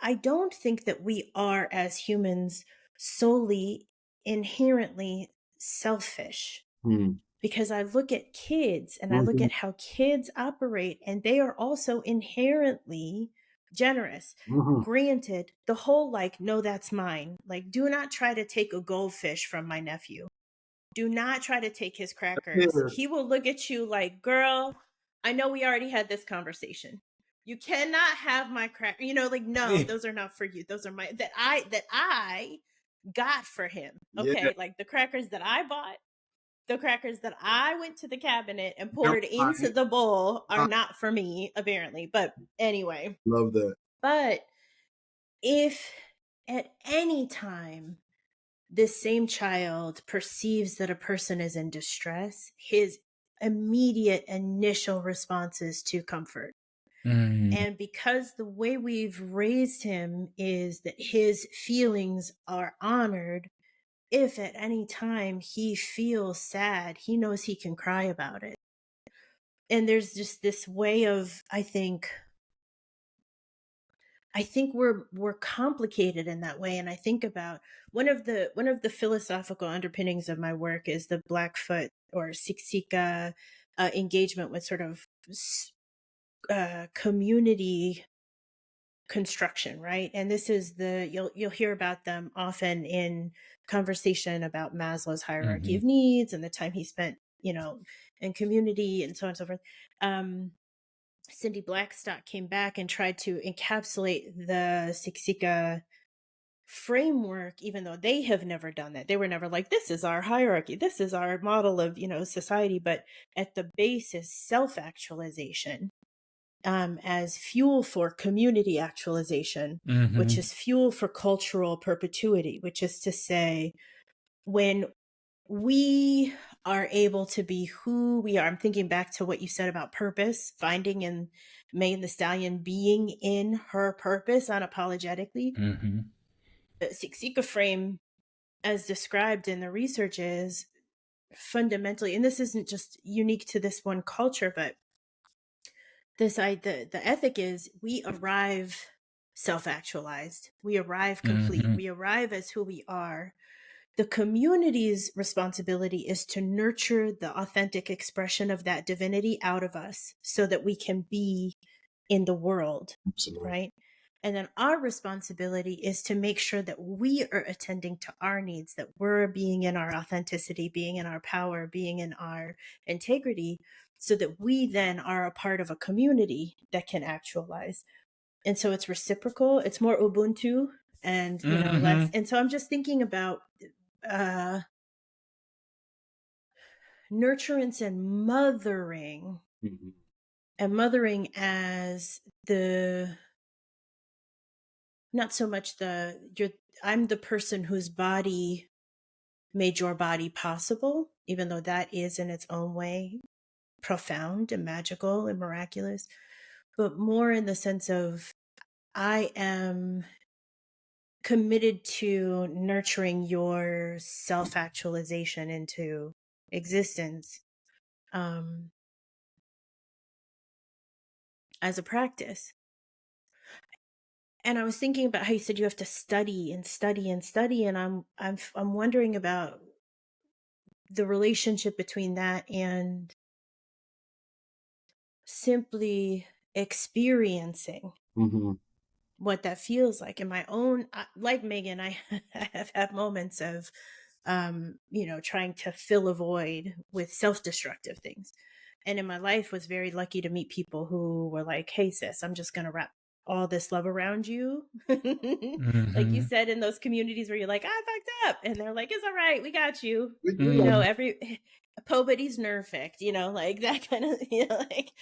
I don't think that we are, as humans, solely inherently selfish, because I look at kids and I look at how kids operate, and they are also inherently generous. Granted, the whole no, that's mine. Like, do not try to take a goldfish from my nephew. Do not try to take his crackers. He will look at you like, girl, I know we already had this conversation. You cannot have my cracker. No, those are not for you. Those are my that I got for him. Okay, Yeah. like the crackers that I bought, the crackers that I went to the cabinet and poured into the bowl are not for me, apparently. But anyway. Love that. But if at any time this same child perceives that a person is in distress, his immediate initial response is to comfort. And because the way we've raised him is that his feelings are honored, if at any time he feels sad, he knows he can cry about it. And there's just this way of, I think we're complicated in that way. And I think about one of the philosophical underpinnings of my work is the Blackfoot or Siksika engagement with sort of community construction, right? And this is you'll hear about them often in conversation about Maslow's hierarchy of needs and the time he spent, in community and so on and so forth. Cindy Blackstock came back and tried to encapsulate the Siksika framework, even though they have never done that. They were never like, this is our hierarchy, this is our model of, society. But at the base is self-actualization, as fuel for community actualization, which is fuel for cultural perpetuity, which is to say, when we are able to be who we are. I'm thinking back to what you said about purpose, finding in Megan Thee Stallion being in her purpose unapologetically. The Siksika frame, as described in the research, is fundamentally, and this isn't just unique to this one culture, but the ethic is we arrive self-actualized, we arrive complete, we arrive as who we are. The community's responsibility is to nurture the authentic expression of that divinity out of us so that we can be in the world. Absolutely. Right? And then our responsibility is to make sure that we are attending to our needs, that we're being in our authenticity, being in our power, being in our integrity, so that we then are a part of a community that can actualize. And so it's reciprocal. It's more Ubuntu and, less. And so I'm just thinking about nurturance and mothering and mothering as the not so much the you're I'm the person whose body made your body possible, even though that is in its own way profound and magical and miraculous, but more in the sense of I am committed to nurturing your self actualization into existence um, as a practice. And I was thinking about how you said you have to study and study and study, and I'm wondering about the relationship between that and simply experiencing Mm-hmm. what that feels like in my own like Megan. I have had moments of trying to fill a void with self-destructive things, and in my life was very lucky to meet people who were like, hey sis, I'm just gonna wrap all this love around you. Like you Mm-hmm. said, in those communities where you're like, I fucked up, and they're like, it's all right, we got you. Mm-hmm. Every nobody's nerfect, like that kind of, like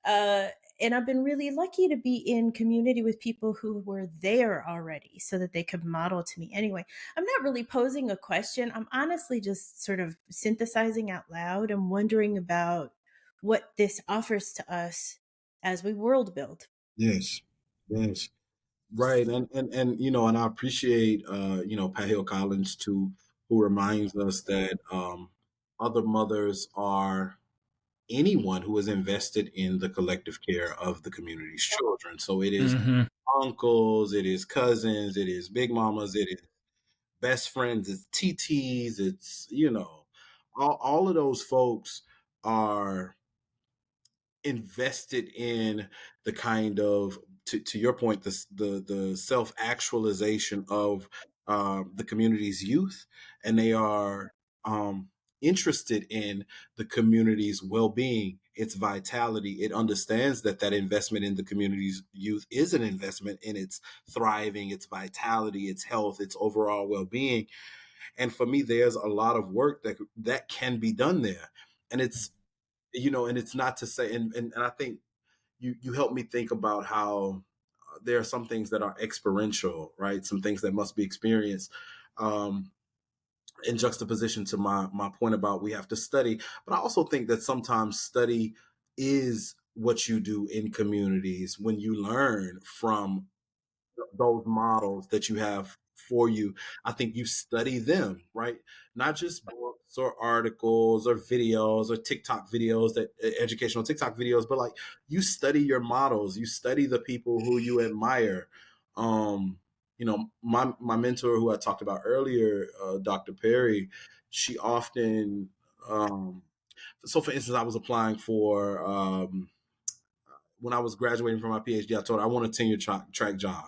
uh and I've been really lucky to be in community with people who were there already so that they could model to me. Anyway, I'm not really posing a question. I'm honestly just sort of synthesizing out loud and wondering about what this offers to us as we world build. Yes. Yes. Right. And and I appreciate Pat Hill Collins too, who reminds us that other mothers are anyone who is invested in the collective care of the community's children. So it is Mm-hmm. uncles, it is cousins, it is big mamas, it is best friends, it's TTs, it's all of those folks are invested in the kind of to your point the self actualization of the community's youth, and they are um, interested in the community's well-being, its vitality. It understands that that investment in the community's youth is an investment in its thriving, its vitality, its health, its overall well-being. And for me, there's a lot of work that can be done there. And it's not to say, and I think you helped me think about how there are some things that are experiential, right? Some things that must be experienced. Um, in juxtaposition to my point about we have to study, but I also think that sometimes study is what you do in communities when you learn from those models that you have for you. I think you study them, right? Not just books or articles or videos or TikTok videos, that educational TikTok videos, but like you study your models, you study the people who you admire. My mentor who I talked about earlier, Dr. Perry, she often so for instance, I was applying for when I was graduating from my PhD, I told her I want a track job,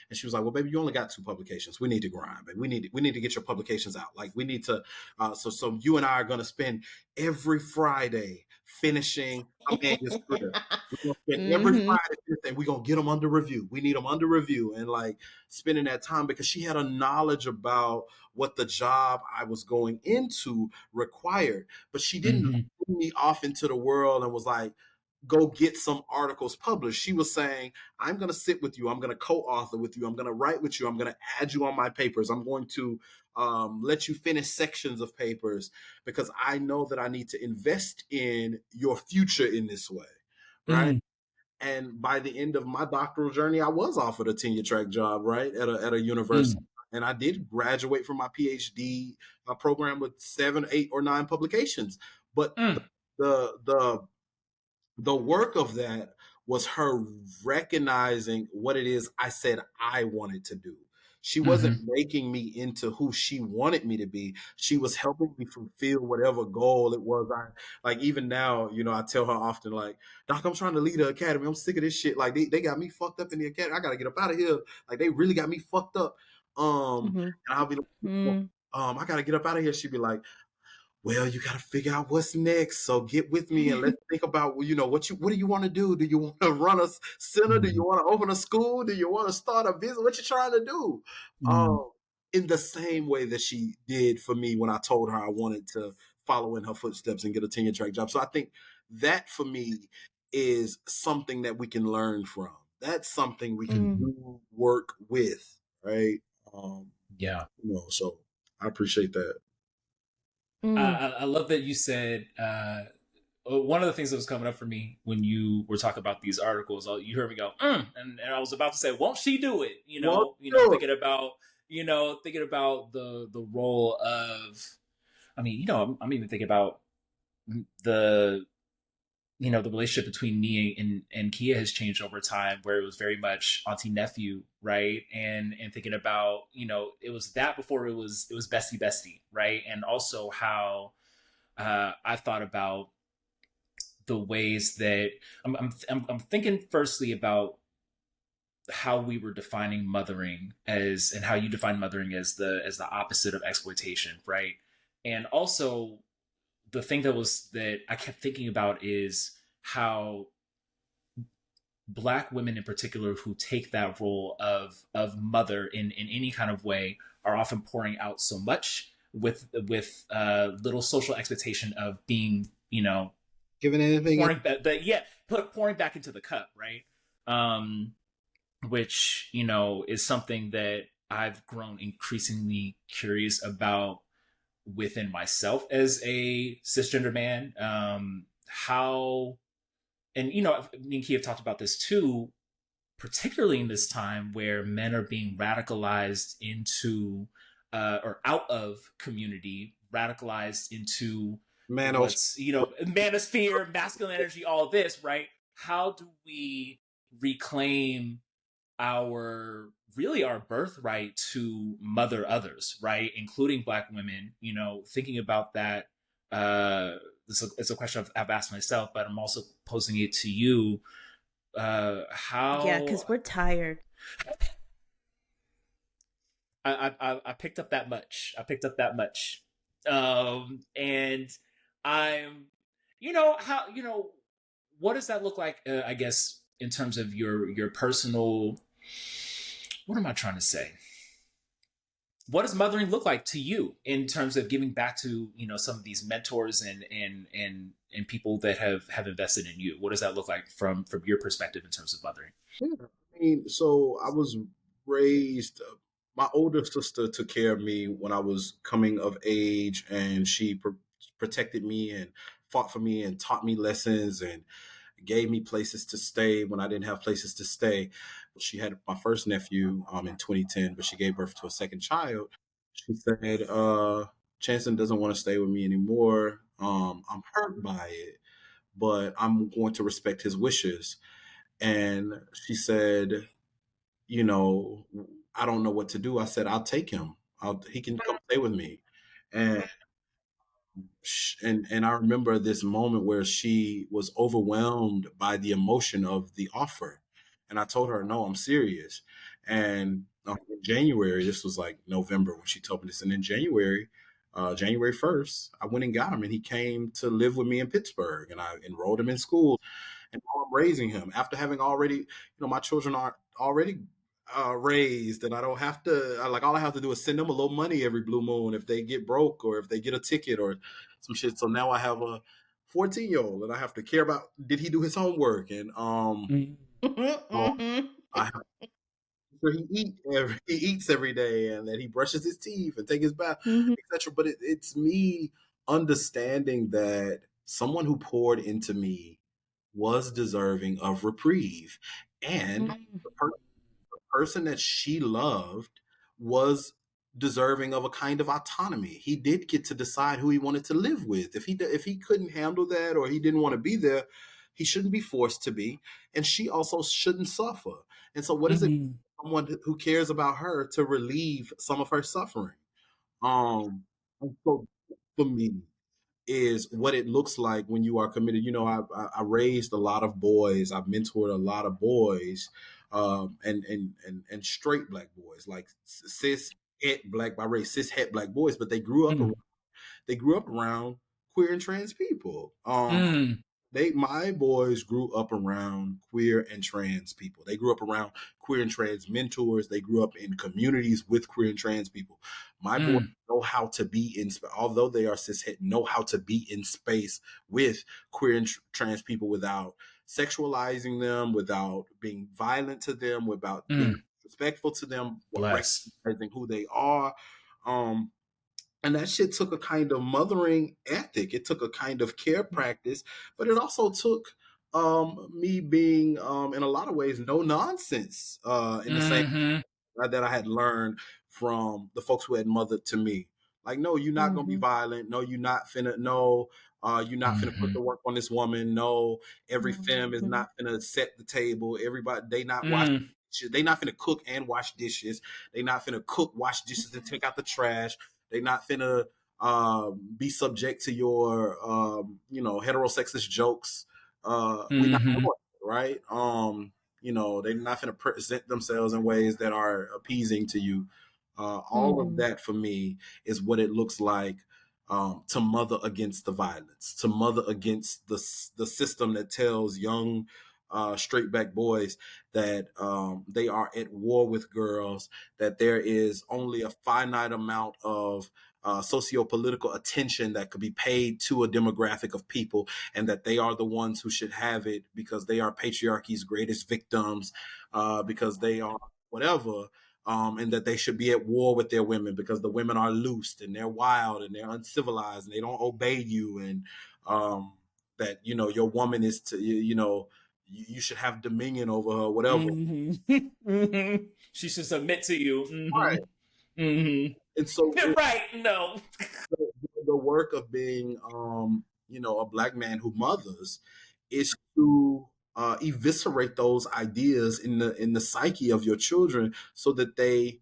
and she was like, "Well, baby, you only got 2 publications. We need to grind, but we need to get your publications out. Like we need to. So you and I are going to spend every Friday finishing a manuscript. We're going to spend every Hmm. Friday and we're going to get them under review. We need them under review, and like spending that time because she had a knowledge about what the job I was going into required, but she didn't Mm-hmm. put me off into the world and was like, go get some articles published. She was saying, I'm going to sit with you. I'm going to co-author with you. I'm going to write with you. I'm going to add you on my papers. I'm going to let you finish sections of papers because I know that I need to invest in your future in this way. Right. Mm-hmm. And by the end of my doctoral journey, I was offered a tenure track job, right, at a university. And I did graduate from my PhD program with 7, 8, or 9 publications. But Mm-hmm. the work of that was her recognizing what it is I said I wanted to do. She wasn't Mm-hmm. making me into who she wanted me to be. She was helping me fulfill whatever goal it was. I like even now, I tell her often, like, Doc, I'm trying to lead the academy. I'm sick of this shit. Like they got me fucked up in the academy. I gotta get up out of here. Like they really got me fucked up. Hmm. And I'll be like, Hmm. I gotta get up out of here. She'd be like, well, you got to figure out what's next. So get with me and let's think about, what do you want to do? Do you want to run a center? Do you want to open a school? Do you want to start a business? What you trying to do? Mm-hmm. Um, in the same way that she did for me when I told her I wanted to follow in her footsteps and get a tenure track job. So I think that for me is something that we can learn from. That's something we can do work with, right? Yeah. So I appreciate that. I love that you said one of the things that was coming up for me when you were talking about these articles. You heard me go, and I was about to say, "Won't she do it?" Thinking about the role of. I mean, I'm even thinking about the the relationship between me and Kia has changed over time, where it was very much auntie nephew, right? And thinking about it was that before it was bestie, right? And also how I thought about the ways that I'm thinking firstly about how we were defining mothering as, and how you define mothering as the opposite of exploitation, right? And also the thing that I kept thinking about is how Black women in particular who take that role of mother in any kind of way are often pouring out so much with little social expectation of being, given anything, pouring back into the cup, right? Which is something that I've grown increasingly curious about within myself as a cisgender man. How, and me and Kia have talked about this too, particularly in this time where men are being radicalized into or out of community, radicalized into manosphere, masculine energy, all of this, right? How do we reclaim our birthright to mother others, right? Including Black women, thinking about that. It's a question I've asked myself, but I'm also posing it to you. How? Yeah, because we're tired. I picked up that much. And I'm, what does that look like? I guess in terms of your personal. What am I trying to say? What does mothering look like to you in terms of giving back to some of these mentors and people that have invested in you? What does that look like from your perspective in terms of mothering? Yeah, I mean, so I was raised. My older sister took care of me when I was coming of age, and she protected me and fought for me and taught me lessons and gave me places to stay when I didn't have places to stay. She had my first nephew in 2010, but she gave birth to a second child. She said, Chanson doesn't want to stay with me anymore. I'm hurt by it, but I'm going to respect his wishes. And she said, I don't know what to do. I said, I'll take him. He can come stay with me. And I remember this moment where she was overwhelmed by the emotion of the offer. And I told her, no, I'm serious. And in January, this was like November when she told me this. And in January 1st, I went and got him, and he came to live with me in Pittsburgh, and I enrolled him in school. And now I'm raising him after having already, my children are already raised, and I don't have to, all I have to do is send them a little money every blue moon if they get broke or if they get a ticket or some shit. So now I have a 14-year-old and I have to care about, did he do his homework? And I have sure he eats every day, and that he brushes his teeth and take his bath, etc. But it's me understanding that someone who poured into me was deserving of reprieve, and the person that she loved was deserving of a kind of autonomy. He did get to decide who he wanted to live with. If he couldn't handle that, or he didn't want to be there, he shouldn't be forced to be, and she also shouldn't suffer. And so what is it, someone who cares about her, to relieve some of her suffering? And so for me is what it looks like when you are committed. I raised a lot of boys. I've mentored a lot of boys, and straight Black boys, like cis het Black by race, cis het Black boys, but they grew up around queer and trans people. my boys grew up around queer and trans people. They grew up around queer and trans mentors. They grew up in communities with queer and trans people. My boys know how to be in, although they are cishet, know how to be in space with queer and trans people without sexualizing them, without being violent to them, without being respectful to them, Bless. recognizing who they are. And that shit took a kind of mothering ethic. It took a kind of care practice, but it also took me being, in a lot of ways, no nonsense in the same that I had learned from the folks who had mothered to me. Like, no, you're not gonna be violent. No, you're not finna. No, you're not finna put the work on this woman. No, every femme is not finna set the table. Everybody, they not washing. They not finna cook and wash dishes. They not finna cook, wash dishes, and take out the trash. They not finna be subject to your heterosexist jokes. We not doing it, right? They're not going to present themselves in ways that are appeasing to you. All of that for me is what it looks like to mother against the violence, to mother against the system that tells young straight back boys that they are at war with girls, that there is only a finite amount of socio-political attention that could be paid to a demographic of people, and that they are the ones who should have it because they are patriarchy's greatest victims, because they are whatever, and that they should be at war with their women because the women are loosed and they're wild and they're uncivilized and they don't obey you, and that your woman is to you should have dominion over her, whatever. She should submit to you. Right. And so right, no. The work of being a Black man who mothers is to eviscerate those ideas in the psyche of your children so that they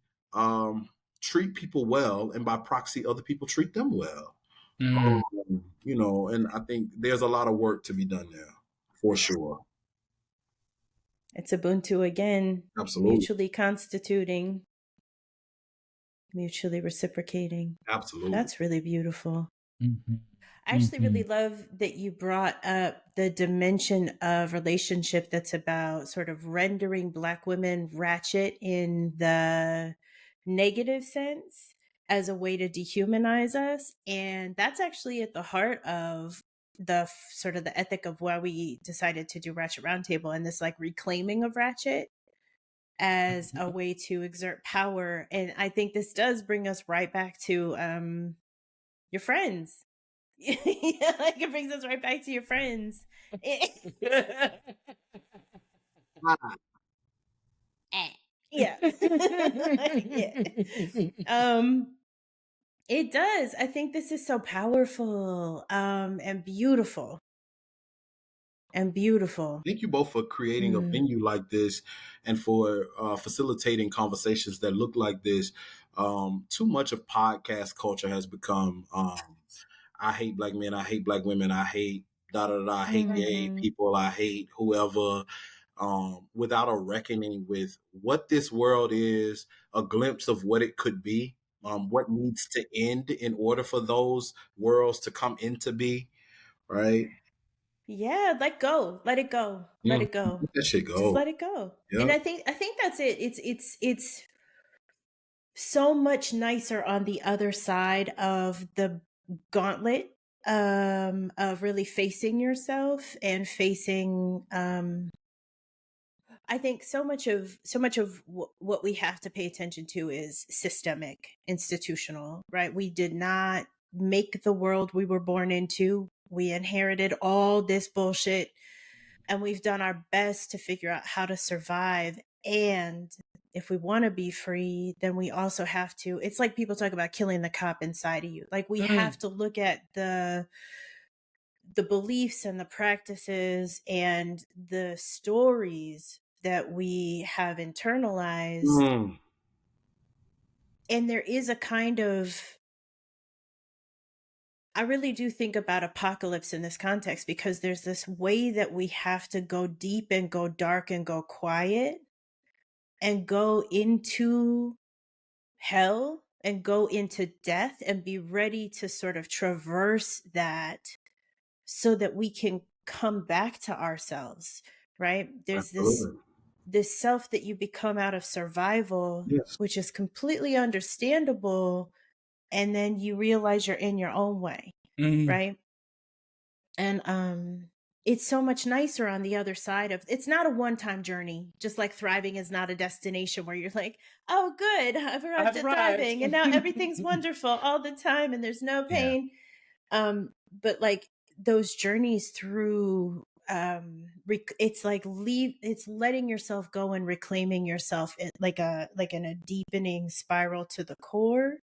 treat people well, and by proxy other people treat them well. And I think there's a lot of work to be done there, for sure. It's Ubuntu again. Absolutely. Mutually constituting, mutually reciprocating. Absolutely. That's really beautiful. I actually really love that you brought up the dimension of relationship that's about sort of rendering Black women ratchet in the negative sense as a way to dehumanize us. And that's actually at the heart of the sort of the ethic of why we decided to do Ratchet Roundtable, and this like reclaiming of Ratchet as a way to exert power. And I think this does bring us right back to your friends. Yeah, like it brings us right back to your friends. Yeah. Yeah. It does. I think this is so powerful and beautiful. Thank you both for creating a venue like this and for facilitating conversations that look like this. Too much of podcast culture has become I hate Black men, I hate Black women, I hate I hate gay people, I hate whoever, without a reckoning with what this world is, a glimpse of what it could be, what needs to end in order for those worlds to come into be, right? Yeah, let go. Let it go. Let it go. Let that shit go. Just let it go. Yep. And I think that's it. It's so much nicer on the other side of the gauntlet of really facing yourself and facing I think so much of what we have to pay attention to is systemic, institutional, right? We did not make the world we were born into. We inherited all this bullshit, and we've done our best to figure out how to survive. And if we want to be free, then we also have to, it's like people talk about killing the cop inside of you. Like we have to look at the beliefs and the practices and the stories that we have internalized. And there is a kind of, I really do think about apocalypse in this context, because there's this way that we have to go deep and go dark and go quiet and go into hell and go into death and be ready to sort of traverse that so that we can come back to ourselves, right? There's Absolutely. this self that you become out of survival, Yes. which is completely understandable, and then you realize you're in your own way, Mm. right? And it's so much nicer on the other side of it's not a one-time journey, just like thriving is not a destination where you're like, oh good, I've arrived I've at arrived. thriving and now everything's wonderful all the time and there's no Yeah. pain. But like those journeys through it's like it's letting yourself go and reclaiming yourself like in a deepening spiral to the core.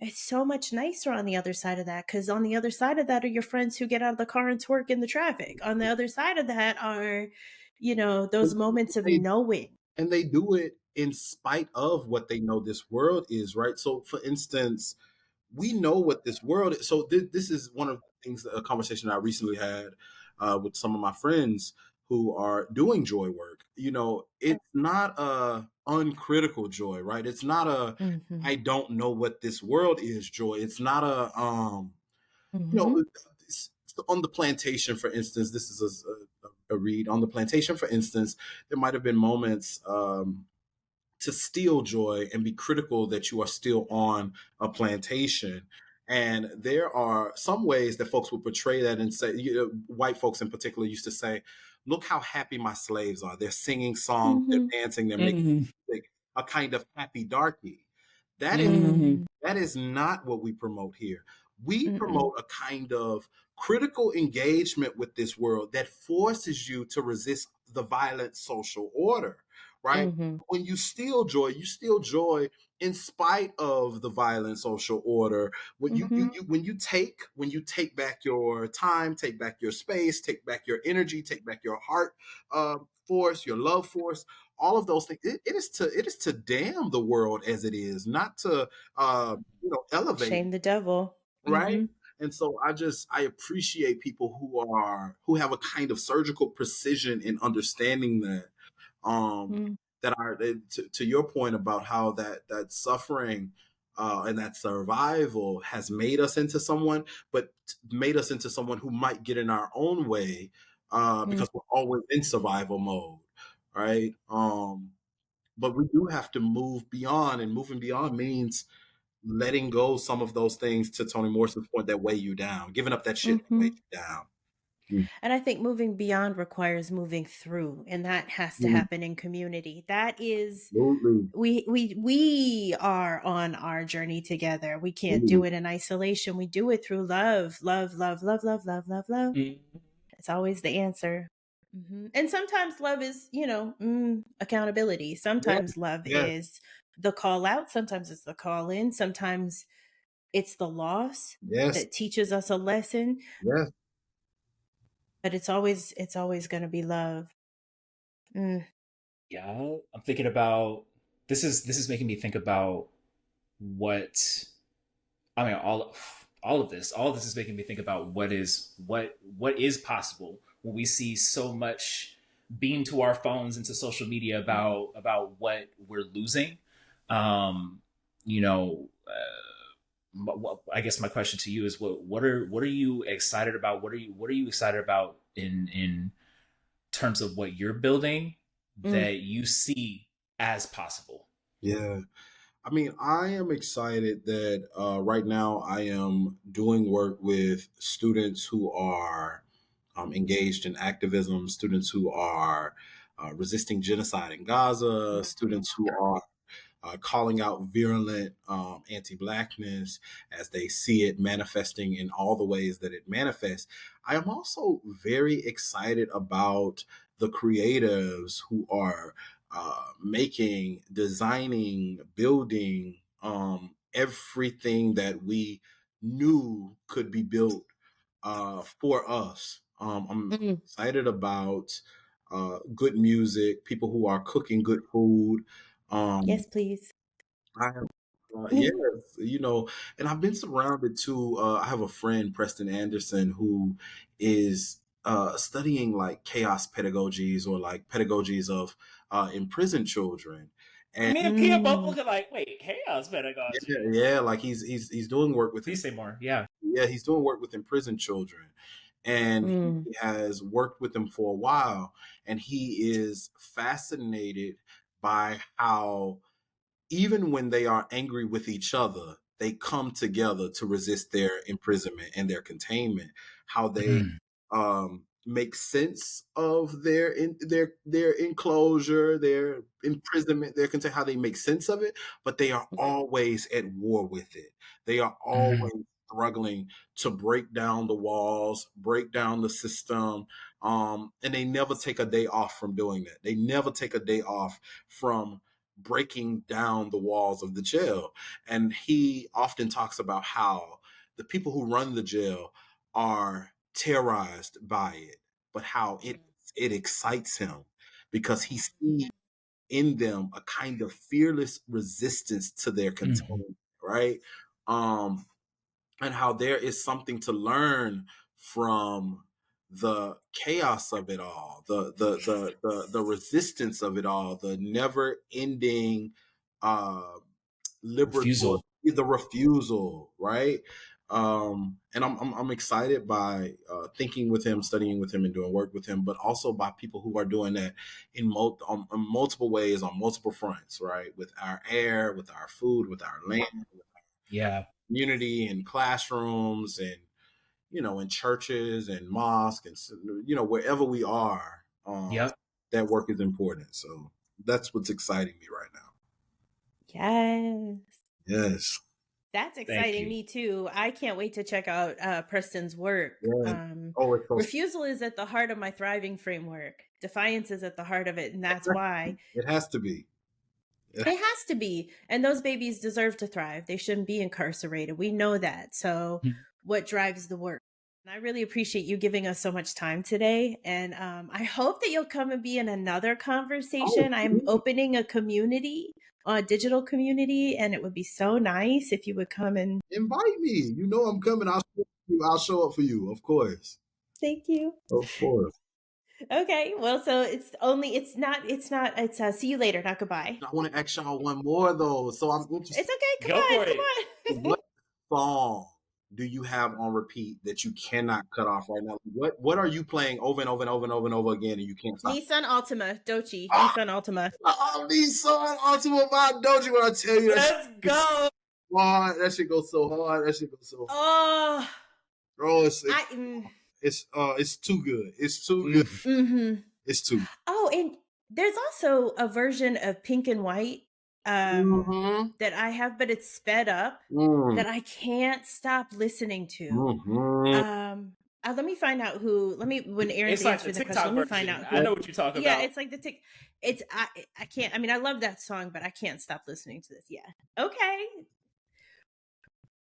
It's so much nicer on the other side of that, because on the other side of that are your friends who get out of the car and twerk in the traffic. On the other side of that are, those moments of They, knowing. and they do it in spite of what they know this world is, right? So, for instance, we know what this world is. So this is one of the things, a conversation I recently had with some of my friends who are doing joy work. It's not a uncritical joy, right? It's not a Mm-hmm. I don't know what this world is joy. It's not a Mm-hmm. it's on the plantation, for instance. This is a read on the plantation, for instance. There might have been moments to steal joy and be critical that you are still on a plantation. And there are some ways that folks will portray that and say, white folks in particular used to say, look how happy my slaves are. They're singing songs, Mm-hmm. they're dancing, they're making Mm. music, a kind of happy darky. That is Mm. that is not what we promote here. We Mm-mm. promote a kind of critical engagement with this world that forces you to resist the violent social order, right? Mm-hmm. When you steal joy in spite of the violent social order. When Mm-hmm. when you take back your time, take back your space, take back your energy, take back your heart force, your love force, all of those things. It is to damn the world as it is, not to elevate it, Shame the devil. right? Mm-hmm. And so I appreciate people who have a kind of surgical precision in understanding that. Mm-hmm. That are to your point about how that suffering and that survival has made us into someone, but made us into someone who might get in our own way because we're always in survival mode, right? But we do have to move beyond, and moving beyond means letting go some of those things, to Toni Morrison's point, that weigh you down, giving up that shit that Mm-hmm. weighs you down. Mm. And I think moving beyond requires moving through, and that has to Mm. happen in community. That is Absolutely. we are on our journey together. We can't do it in isolation. We do it through love, love, love, love, love, love, love, love. Mm. It's always the answer. And sometimes love is, accountability. Sometimes love Yes. is the call out. Sometimes it's the call in. Sometimes it's the loss Yes. that teaches us a lesson. Yes. But it's always going to be love. Yeah, I'm thinking about this is making me think about what I mean all of this is making me think about what is possible when we see so much beamed to our phones into social media about what we're losing. You know, I guess my question to you is what are you excited about? What are you excited about in terms of what you're building that you see as possible? Yeah. I mean, I am excited that right now I am doing work with students who are engaged in activism, students who are resisting genocide in Gaza, students who are calling out virulent anti-Blackness as they see it manifesting in all the ways that it manifests. I am also very excited about the creatives who are making, designing, building everything that we knew could be built for us. I'm excited about good music, people who are cooking good food. Yes, please. I have, yes, and I've been surrounded too. I have a friend, Preston Anderson, who is studying like chaos pedagogies, or like pedagogies of imprisoned children. And Me and Pia both looking like, wait, chaos pedagogy. yeah, like he's doing work with Please say more. Yeah. he's doing work with imprisoned children. and Mm. he has worked with them for a while, and he is fascinated by how even when they are angry with each other, they come together to resist their imprisonment and their containment. How they Mm. make sense of their enclosure, their imprisonment, their contain. How they make sense of it, but they are always at war with it. They are always struggling to break down the walls, break down the system, and they never take a day off from doing that. They never take a day off from breaking down the walls of the jail. And he often talks about how the people who run the jail are terrorized by it, but how it excites him because he sees in them a kind of fearless resistance to their containment, right? Um, and how there is something to learn from the chaos of it all, the resistance of it all, the never ending uh liberatory, Refusal. the refusal, right? And I'm excited by thinking with him, studying with him, and doing work with him, but also by people who are doing that in multiple ways, on multiple fronts, right? With our air, with our food, with our land, Yeah. community, and classrooms, and in churches and mosques, and wherever we are. Yep. That work is important. So that's what's exciting me right now. Yes. Yes. That's Thank exciting you. me too. I can't wait to check out Preston's work. Yeah. Oh, it's so Refusal is at the heart of my thriving framework. Defiance is at the heart of it, and that's why it has to be. it has to be. And those babies deserve to thrive. They shouldn't be incarcerated. We know that. So, what drives the work? And I really appreciate you giving us so much time today. And I hope that you'll come and be in another conversation. I'm opening a community, a digital community, and it would be so nice if you would come and invite me. You know I'm coming. I'll show up for you, of course. Thank you. Of course. Okay. Well, so it's see you later, not goodbye. I want to ask y'all one more though. So I'm interested. It's okay. Go Come for it. on. What song do you have on repeat that you cannot cut off right now? What are you playing over and over and over and over and over again, and you can't stop? Nissan Altima, Dochi. Nissan Altima. Oh, Nissan Altima by Doji. When I tell you, Let's go. hard. That shit goes so hard. That shit goes so hard. Oh, Bro, it's too good. It's too good. Mm-hmm. It's too good. Oh, and there's also a version of Pink and White that I have, but it's sped up that I can't stop listening to. Let me find out when Aaron's It's like answering the the TikTok question, let me version. find out I know what you're talking yeah, about. it's like I can't, I mean, I love that song, but I can't stop listening to this. Yeah.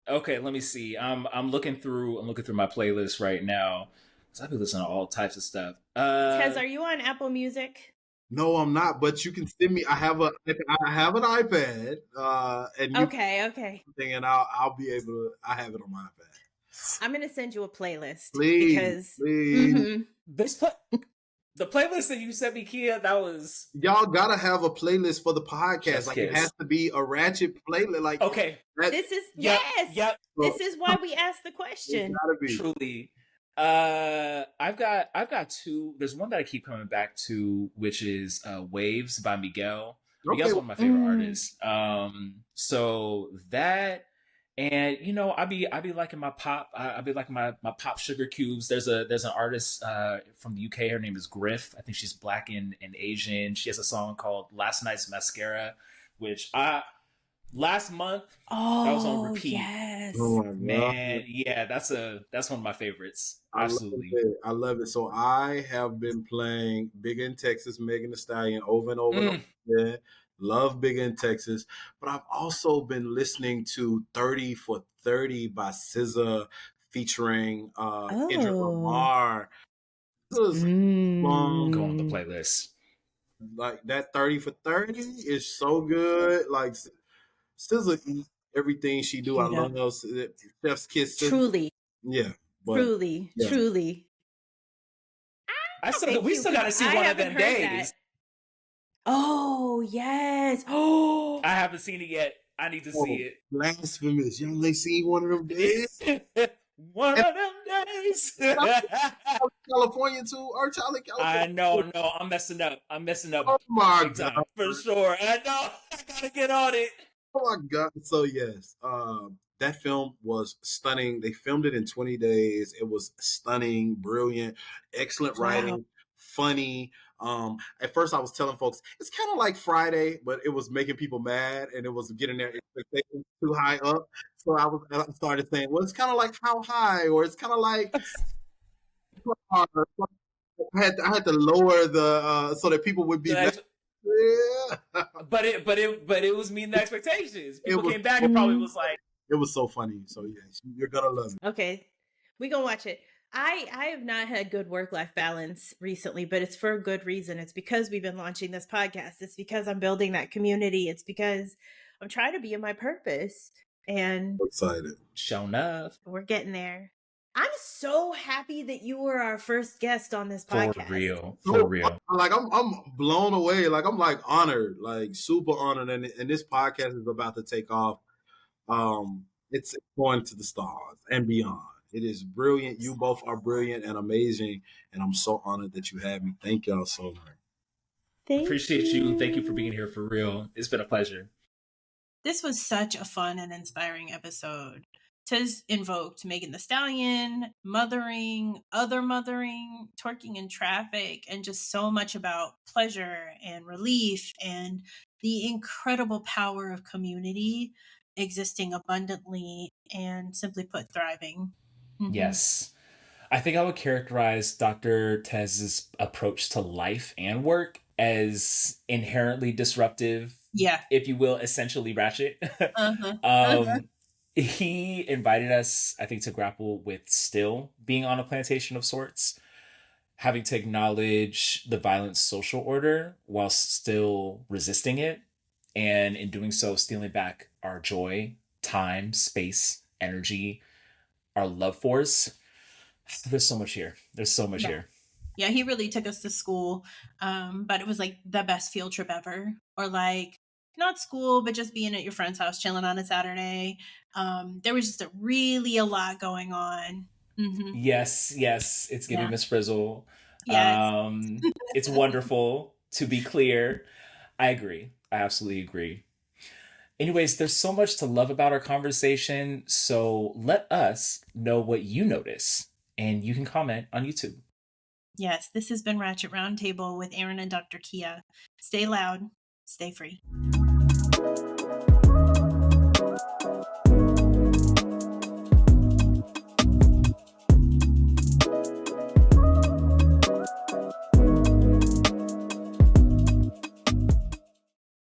Okay, let me see. I'm looking through my playlist right now. Cause I've been listening to all types of stuff. Tez, are you on Apple Music? No, I'm not. But you can send me. I have an iPad. And Okay. And I'll be able to. I have it on my iPad. I'm gonna send you a playlist please. The playlist that you sent me, Kia, that was y'all gotta have a playlist for the podcast. Chef's like kiss. It has to be a ratchet playlist. Like okay. This is yes. This is why we asked the question. Gotta be. Truly. I've got two. There's one that I keep coming back to, which is Waves by Miguel. Miguel's one of my favorite artists. So that, and I'll be liking my pop. I'll be liking my pop sugar cubes. There's an artist from the UK. Her name is Griff. I think she's black and Asian. She has a song called Last Night's Mascara, which last month that was on repeat. Yes. Oh my Man, yeah, that's one of my favorites. Absolutely. I love it. So I have been playing Bigger in Texas, Megan Thee Stallion over and over and over again. Love Bigger in Texas. But I've also been listening to 30 for 30 by SZA featuring Kendrick Lamar. Go on the playlist. Like that 30 for 30 is so good. Like SZA eats everything she do. I love those Chef's Kiss. Truly. Yeah. Truly. Yeah. Truly. We still got to see one of them days. That. Oh, yes. Oh, I haven't seen it yet. I need to see it. Blasphemous. Y'all ain't seen one of them days? One And of them days. California too, or Charlie I California. know, no, I'm messing up. I'm messing up Oh my big time god. for sure. I know. I gotta get on it. Oh my god. So yes, that film was stunning. They filmed it in 20 days. It was stunning, brilliant, excellent Wow. writing, funny. At first I was telling folks it's kind of like Friday, but it was making people mad and it was getting their expectations too high up. So I started saying, well, it's kind of like How High, or it's kind of like I had to lower the so that people would be The mad. ex- Yeah. but it was meeting the expectations. It People was came back and probably was like, it was so funny. So yes, you're gonna love it. Okay, we gonna watch it. I have not had good work-life balance recently, but it's for a good reason. It's because we've been launching this podcast. It's because I'm building that community. It's because I'm trying to be in my purpose, and Excited. shown up. we're getting there. I'm so happy that you were our first guest on this For podcast. real. So, For real. like I'm blown away. Like I'm like honored, like super honored, and this podcast is about to take off. It's going to the stars and beyond. It is brilliant. You both are brilliant and amazing, and I'm so honored that you have me. Thank y'all so much. Appreciate you. Thank you for being here for real. It's been a pleasure. This was such a fun and inspiring episode. Tez invoked Megan Thee Stallion, mothering, other mothering, twerking in traffic, and just so much about pleasure and relief and the incredible power of community existing abundantly and, simply put, thriving. Mhm. Yes. I think I would characterize Dr. Tez's approach to life and work as inherently disruptive, Yeah. if you will, essentially ratchet. Uh-huh. He invited us, I think, to grapple with still being on a plantation of sorts, having to acknowledge the violent social order while still resisting it, and in doing so, stealing back our joy, time, space, energy, our love force. There's so much here. There's so much Yeah. here. Yeah, he really took us to school, but it was like the best field trip ever. Or like, not school, but just being at your friend's house, chilling on a Saturday. There was just really a lot going on. Mhm. Yes, it's giving Yeah. Miss Frizzle. Yes. It's wonderful, to be clear. I agree. I absolutely agree. Anyways, there's so much to love about our conversation, so let us know what you notice, and you can comment on YouTube. Yes, this has been Ratchet Roundtable with Aaron and Dr. Kia. Stay loud, stay free.